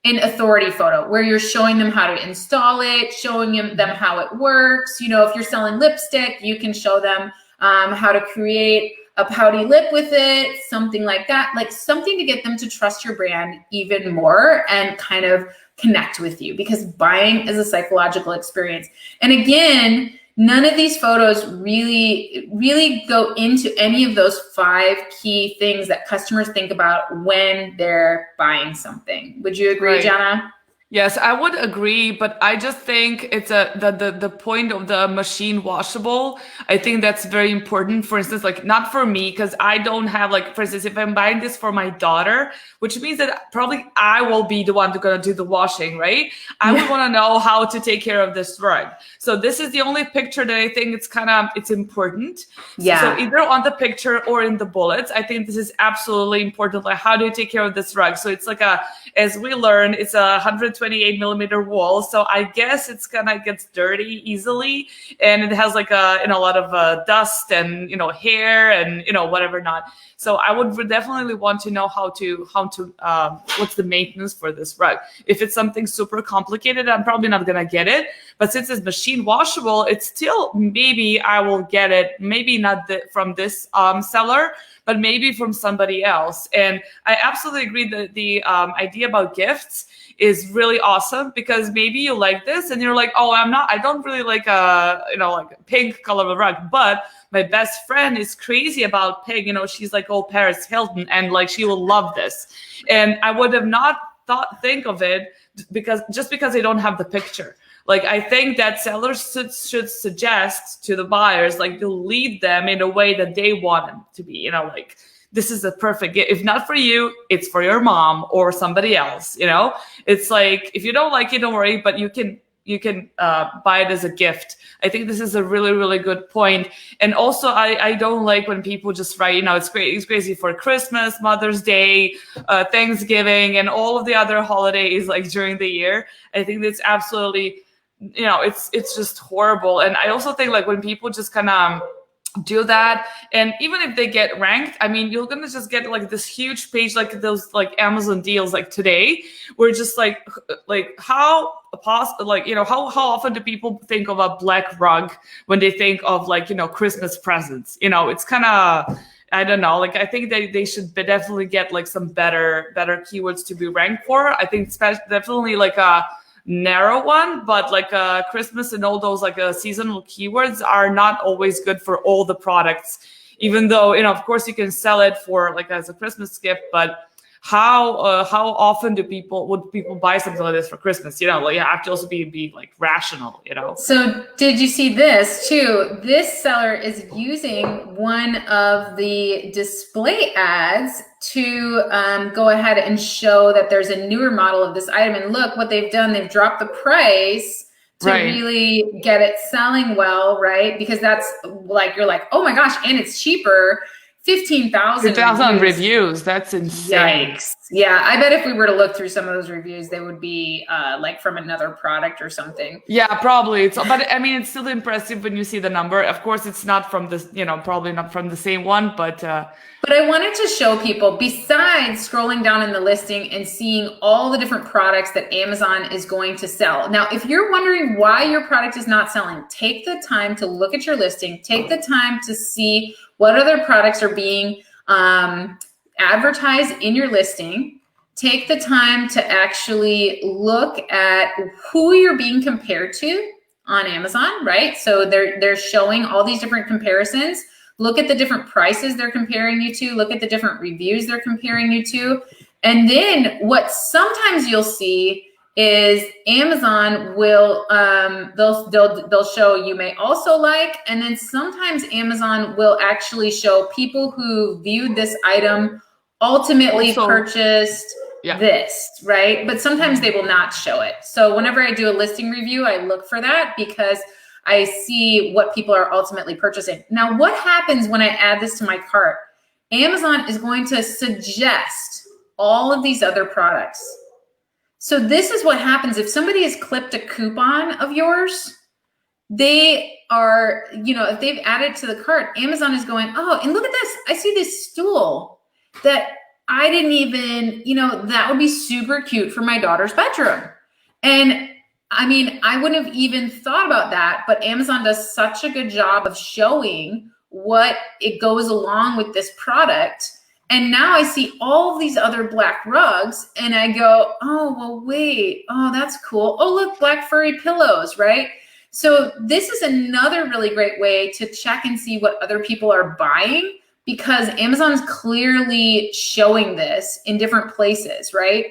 an authority photo where you're showing them how to install it, showing them how it works. You know, if you're selling lipstick, you can show them how to create a pouty lip with it, something like that, like something to get them to trust your brand even more and kind of connect with you, because buying is a psychological experience. And again, none of these photos really go into any of those 5 key things that customers think about when they're buying something. Would you agree, Right. Jana? Yes, I would agree, but I just think it's the point of the machine washable. I think that's very important. For instance, like not for me, because I don't have, like, for instance, if I'm buying this for my daughter, which means that probably I will be the one gonna do the washing, right? I would want to know how to take care of this rug. So this is the only picture that I think it's important. Yeah. So either on the picture or in the bullets, I think this is absolutely important. Like, how do you take care of this rug? So it's like as we learned, it's a 128 millimeter wool. So I guess it's gets dirty easily, and it has like a lot of dust and hair and whatever not. So I would definitely want to know how to what's the maintenance for this rug. If it's something super complicated, I'm probably not gonna get it. But since it's machine washable, it's still, maybe I will get it. Maybe not from this seller, but maybe from somebody else. And I absolutely agree that the idea about gifts is really awesome, because maybe you like this and you're like, oh, I don't really like like pink color rug, but my best friend is crazy about pink. She's like, oh, Paris Hilton, and like she will love this. And I would have not think of it because they don't have the picture. Like, I think that sellers should suggest to the buyers, like, to lead them in a way that they want them to be, like, this is a perfect gift. If not for you, it's for your mom or somebody else, It's like, if you don't like it, don't worry, but you can buy it as a gift. I think this is a really, really good point. And also, I don't like when people just write, it's great. It's crazy for Christmas, Mother's Day, Thanksgiving, and all of the other holidays, like, during the year. I think that's absolutely, it's just horrible. And I also think, like, when people just kind of do that, and even if they get ranked, I mean, you're gonna just get like this huge page, like those like Amazon deals like today, where just like how often do people think of a black rug when they think of, like, Christmas presents? It's kind of, I don't know. Like, I think they should definitely get like some better keywords to be ranked for. I think definitely like a narrow one, but like Christmas and all those like seasonal keywords are not always good for all the products, even though of course you can sell it for like as a Christmas gift. But how often would people buy something like this for Christmas? Like, you have to also be like rational. So did you see this too? This seller is using one of the display ads to go ahead and show that there's a newer model of this item. And look what they've done. They've dropped the price to really get it selling well, right? Because that's like, you're like, oh my gosh, and it's cheaper. 15,000 reviews. That's insane. Yikes. Yeah, I bet if we were to look through some of those reviews, they would be like from another product or something. Yeah, probably. But I mean, it's still impressive when you see the number. Of course, it's not from this, probably not from the same one, but I wanted to show people, besides scrolling down in the listing and seeing all the different products that Amazon is going to sell. Now, if you're wondering why your product is not selling, take the time to look at your listing, take the time to see what other products are being advertised in your listing. Take the time to actually look at who you're being compared to on Amazon, right? So they're showing all these different comparisons. Look at the different prices they're comparing you to. Look at the different reviews they're comparing you to. And then what sometimes you'll see is Amazon will they'll show you may also like, and then sometimes Amazon will actually show people who viewed this item ultimately also purchased this, right? But sometimes they will not show it. So whenever I do a listing review, I look for that because I see what people are ultimately purchasing. Now, what happens when I add this to my cart? Amazon is going to suggest all of these other products. So this is what happens if somebody has clipped a coupon of yours. They are, if they've added to the cart, Amazon is going, oh, and look at this. I see this stool that I didn't even, that would be super cute for my daughter's bedroom. And I mean, I wouldn't have even thought about that, but Amazon does such a good job of showing what it goes along with this product. And now I see all of these other black rugs and I go, oh, well, wait, oh, that's cool. Oh, look, black furry pillows, right? So this is another really great way to check and see what other people are buying, because Amazon is clearly showing this in different places, right?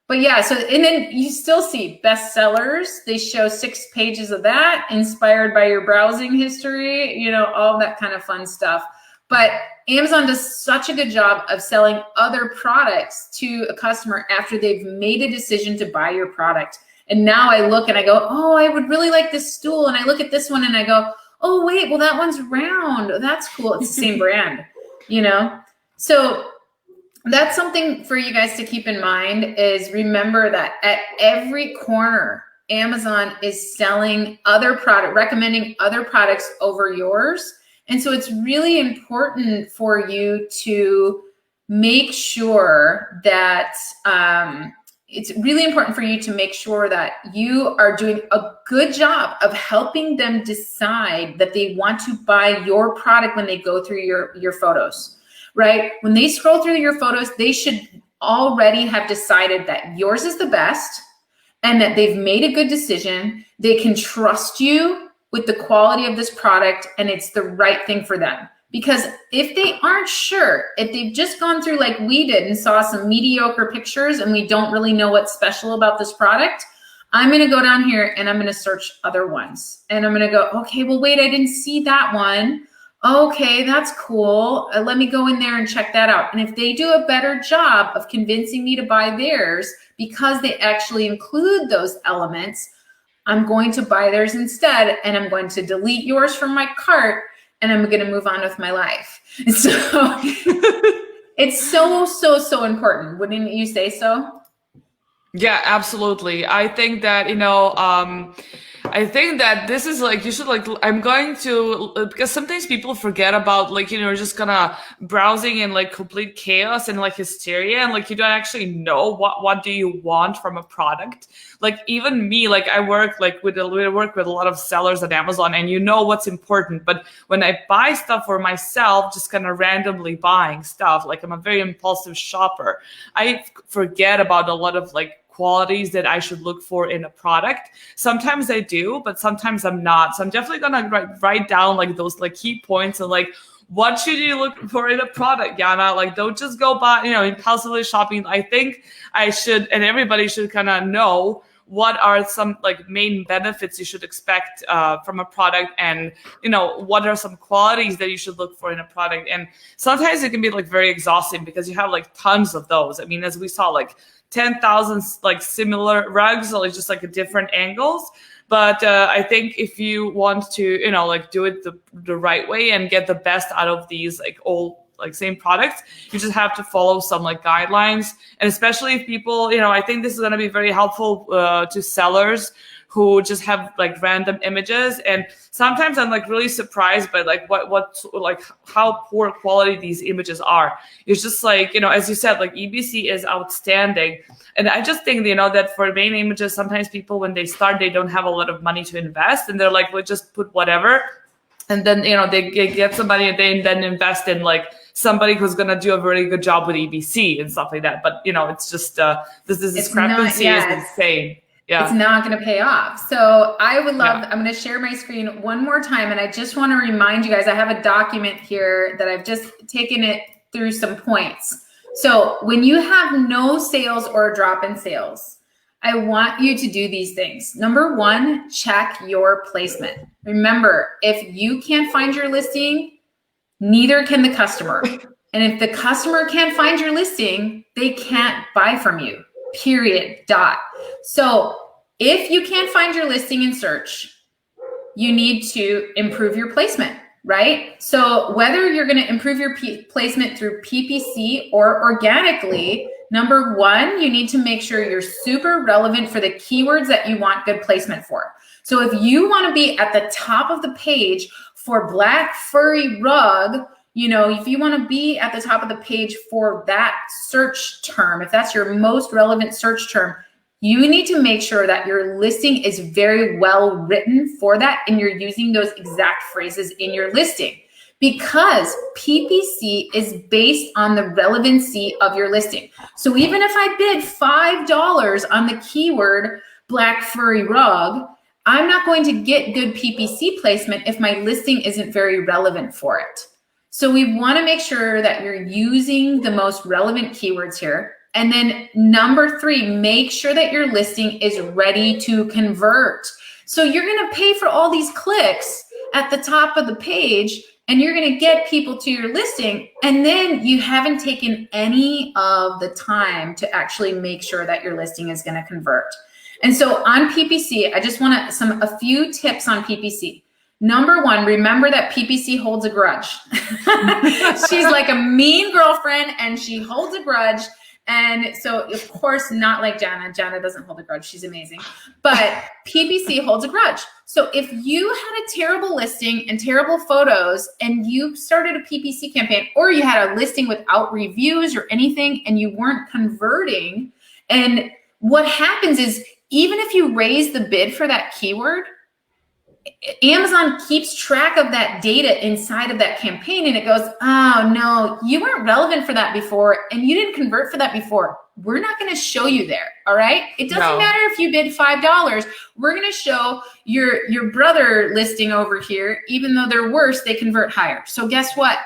But yeah, so, and then you still see bestsellers. They show 6 pages of that, inspired by your browsing history, all that kind of fun stuff. But Amazon does such a good job of selling other products to a customer after they've made a decision to buy your product. And now I look and I go, oh, I would really like this stool. And I look at this one and I go, oh, wait, well, that one's round. Oh, that's cool. It's the same brand, So that's something for you guys to keep in mind, is remember that at every corner, Amazon is selling recommending other products over yours. And so it's really important for you to make sure that you are doing a good job of helping them decide that they want to buy your product when they go through your photos, right? When they scroll through your photos, they should already have decided that yours is the best and that they've made a good decision. They can trust you with the quality of this product and it's the right thing for them. Because if they aren't sure, if they've just gone through like we did and saw some mediocre pictures and we don't really know what's special about this product, I'm going to go down here and I'm going to search other ones. And I'm going to go, okay, well, wait, I didn't see that one. Okay, that's cool. Let me go in there and check that out. And if they do a better job of convincing me to buy theirs because they actually include those elements, I'm going to buy theirs instead, and I'm going to delete yours from my cart, and I'm going to move on with my life. So it's so important. Wouldn't you say so? Yeah, absolutely. I think that, I think that this is like, you should like, I'm going to, because sometimes people forget about like, just gonna browsing in like complete chaos and like hysteria, and like, you don't actually know what do you want from a product. Like even me, like I work like we work with a lot of sellers at Amazon, and what's important. But when I buy stuff for myself, just kind of randomly buying stuff, like I'm a very impulsive shopper, I forget about a lot of like qualities that I should look for in a product. Sometimes I do, but sometimes I'm not. So I'm definitely gonna write down like those like key points and like, what should you look for in a product, Yana? Like, don't just go buy, impulsively shopping. I think I should, and everybody should kind of know what are some like main benefits you should expect from a product, and what are some qualities that you should look for in a product. And sometimes it can be like very exhausting because you have like tons of those. I mean, as we saw, like 10,000 like similar rugs, like just like different angles. But I think if you want to, like do it the right way and get the best out of these like all like same products, you just have to follow some like guidelines. And especially if people, I think this is going to be very helpful to sellers who just have like random images. And sometimes I'm like really surprised by like what like how poor quality these images are. It's just like, as you said, like EBC is outstanding. And I just think, that for main images, sometimes people, when they start, they don't have a lot of money to invest. And they're like, we'll just put whatever. And then, they get somebody and they then invest in like somebody who's going to do a really good job with EBC and stuff like that. But, it's just, this discrepancy is insane. Yeah. It's not going to pay off. So I would love, I'm going to share my screen one more time. And I just want to remind you guys, I have a document here that I've just taken it through some points. So when you have no sales or a drop in sales, I want you to do these things. Number one, check your placement. Remember, if you can't find your listing, neither can the customer. And if the customer can't find your listing, they can't buy from you. Period. Dot. So if you can't find your listing in search, you need to improve your placement, right? So whether you're going to improve your placement through PPC or organically, number one, you need to make sure you're super relevant for the keywords that you want good placement for. So if you want to be at the top of the page for black furry rug, you know, if you want to be at the top of the page for that search term, if that's your most relevant search term, you need to make sure that your listing is very well written for that and you're using those exact phrases in your listing, because PPC is based on the relevancy of your listing. So even if I bid $5 on the keyword black furry rug, I'm not going to get good PPC placement if my listing isn't very relevant for it. So we want to make sure that you're using the most relevant keywords here. And then number 3, make sure that your listing is ready to convert. So you're going to pay for all these clicks at the top of the page, and you're going to get people to your listing, and then you haven't taken any of the time to actually make sure that your listing is going to convert. And so on PPC, I just want a few tips on PPC. Number 1, remember that PPC holds a grudge. She's like a mean girlfriend and she holds a grudge. And so, of course, not like Jana. Jana doesn't hold a grudge. She's amazing. But PPC holds a grudge. So if you had a terrible listing and terrible photos and you started a PPC campaign, or you had a listing without reviews or anything and you weren't converting, and what happens is, even if you raise the bid for that keyword, Amazon keeps track of that data inside of that campaign, and it goes, oh no, you weren't relevant for that before and you didn't convert for that before. We're not going to show you there. All right. It doesn't matter if you bid $5. We're going to show your brother listing over here. Even though they're worse, they convert higher. So guess what?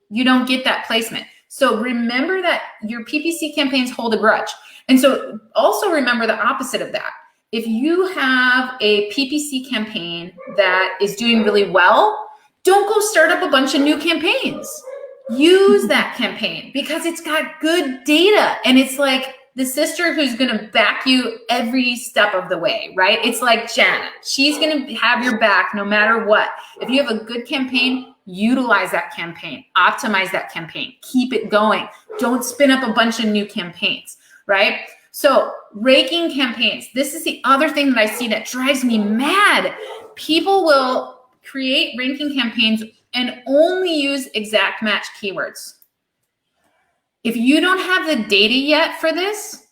You don't get that placement. So remember that your PPC campaigns hold a grudge. And so also remember the opposite of that. If you have a PPC campaign that is doing really well, don't go start up a bunch of new campaigns. Use that campaign because it's got good data, and it's like the sister who's going to back you every step of the way, right? It's like Jana. She's going to have your back no matter what. If you have a good campaign, utilize that campaign, optimize that campaign, keep it going. Don't spin up a bunch of new campaigns, right? So ranking campaigns, this is the other thing that I see that drives me mad. People will create ranking campaigns and only use exact match keywords. If you don't have the data yet for this,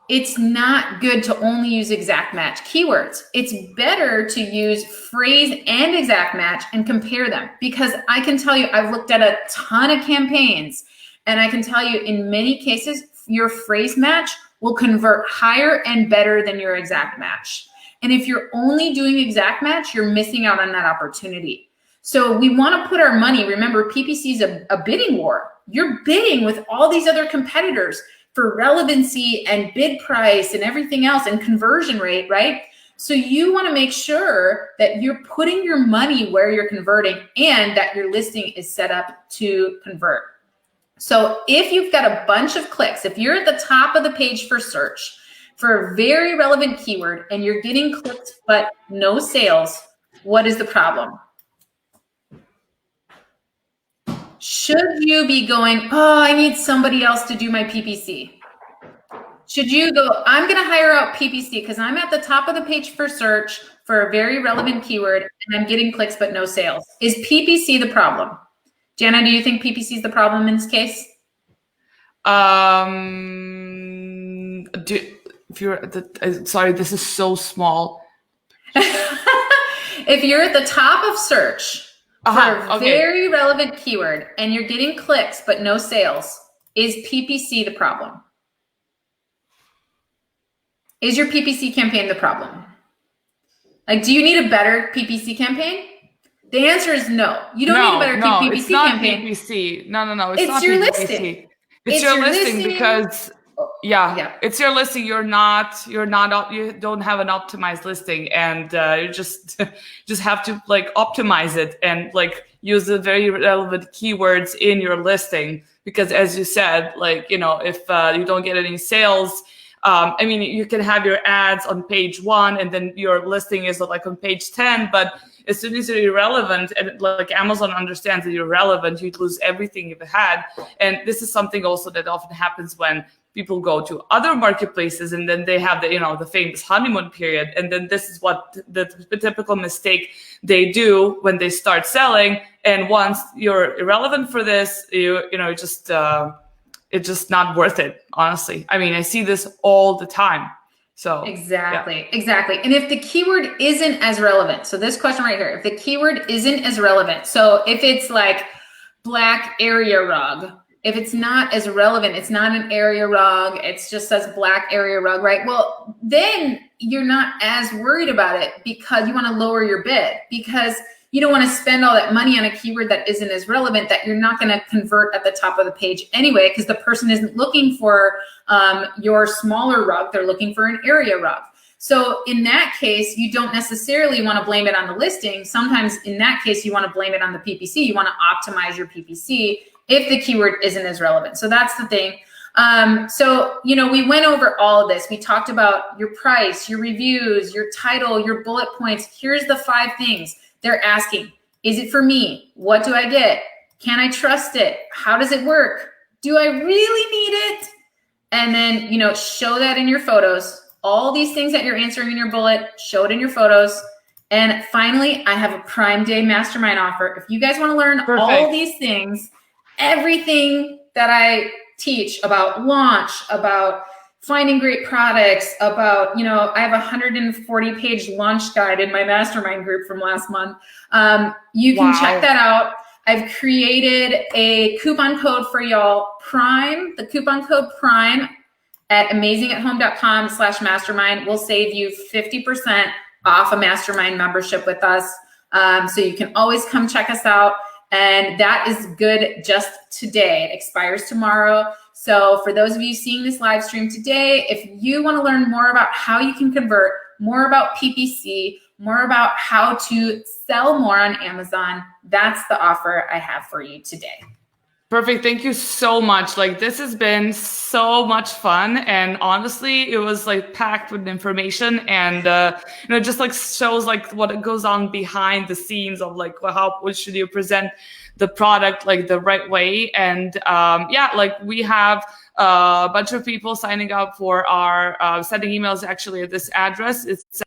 it's not good to only use exact match keywords. It's better to use phrase and exact match and compare them, because I can tell you, I've looked at a ton of campaigns, and I can tell you in many cases, your phrase match will convert higher and better than your exact match. And if you're only doing exact match, you're missing out on that opportunity. So we want to put our money, remember, PPC is a bidding war. You're bidding with all these other competitors for relevancy and bid price and everything else and conversion rate, right? So you want to make sure that you're putting your money where you're converting and that your listing is set up to convert. So if you've got a bunch of clicks, if you're at the top of the page for search for a very relevant keyword and you're getting clicks but no sales, what is the problem? Should you be going, oh, I need somebody else to do my PPC? Should you go, I'm going to hire out PPC because I'm at the top of the page for search for a very relevant keyword and I'm getting clicks but no sales? Is PPC the problem? Jana, do you think PPC is the problem in this case? Sorry, this is so small. If you're at the top of search for a very relevant keyword and you're getting clicks but no sales, is PPC the problem? Is your PPC campaign the problem? Like, do you need a better PPC campaign? The answer is no. You don't need a better PPC it's not campaign. PPC. No, it's It's not your PPC. listing. It's your listing because it's your listing. You don't have an optimized listing, and you just have to like optimize it and like use the very relevant keywords in your listing. Because as you said, like, you know, if you don't get any sales, I mean, you can have your ads on page 1 and then your listing is like on page 10, but as soon as you're irrelevant and like Amazon understands that you're relevant, you'd lose everything you've had. And this is something also that often happens when people go to other marketplaces, and then they have the, you know, the famous honeymoon period. And then this is what the typical mistake they do when they start selling. And once you're irrelevant for this, you know, just it's just not worth it, honestly. I mean, I see this all the time. So exactly. And if the keyword isn't as relevant, so this question right here, if the keyword isn't as relevant, so if it's like black area rug, if it's not as relevant, it's not an area rug, it's just says black area rug, right? Well, then you're not as worried about it, because you want to lower your bid, because you don't want to spend all that money on a keyword that isn't as relevant, that you're not going to convert at the top of the page anyway, because the person isn't looking for your smaller rug, they're looking for an area rug. So in that case, you don't necessarily want to blame it on the listing. Sometimes in that case, you want to blame it on the PPC. You want to optimize your PPC if the keyword isn't as relevant. So that's the thing. So, you know, we went over all of this. We talked about your price, your reviews, your title, your bullet points. Here's the 5 things they're asking. Is it for me? What do I get? Can I trust it? How does it work? Do I really need it? And then, you know, show that in your photos. All these things that you're answering in your bullet, show it in your photos. And finally, I have a Prime Day mastermind offer. If you guys want to learn all these things, everything that I teach about launch, about finding great products, about, you know, I have a 140-page launch guide in my mastermind group from last month. You can check that out. I've created a coupon code for y'all, Prime, the coupon code Prime at amazingathome.com/mastermind will save you 50% off a mastermind membership with us. So you can always come check us out. And that is good just today. It expires tomorrow. So for those of you seeing this live stream today, if you want to learn more about how you can convert, more about PPC, more about how to sell more on Amazon, that's the offer I have for you today. Perfect. Thank you so much. Like, this has been so much fun. And honestly, it was like packed with information, and, you know, just like shows like what goes on behind the scenes of like, well, how should you present the product like the right way. And yeah, like we have a bunch of people signing up for our sending emails actually at this address. It's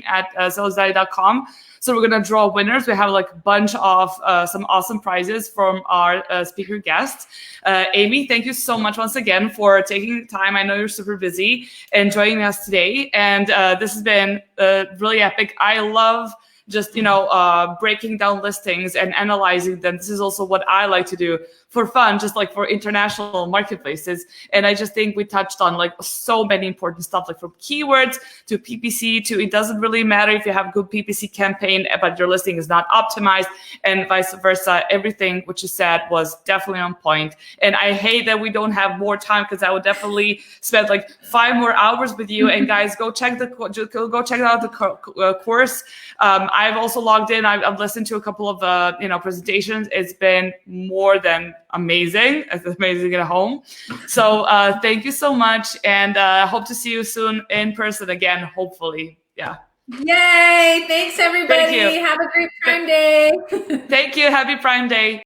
at salesdiary.com. So we're going to draw winners. We have like a bunch of some awesome prizes from our speaker guests. Amy, thank you so much once again for taking time. I know you're super busy and joining us today. And this has been really epic. I love just, you know, breaking down listings and analyzing them. This is also what I like to do for fun, just like for international marketplaces. And I just think we touched on like so many important stuff, like from keywords to PPC to, it doesn't really matter if you have a good PPC campaign, but your listing is not optimized, and vice versa. Everything which you said was definitely on point. And I hate that we don't have more time, because I would definitely spend like 5 more hours with you. And guys, go check out the course. I've also logged in. I've listened to a couple of you know, presentations. It's been more than amazing. It's amazing at home. So thank you so much, and hope to see you soon in person again, hopefully. Yeah. Yay! Thanks everybody. Thank you. Have a great Prime Day. Thank you. Happy Prime Day.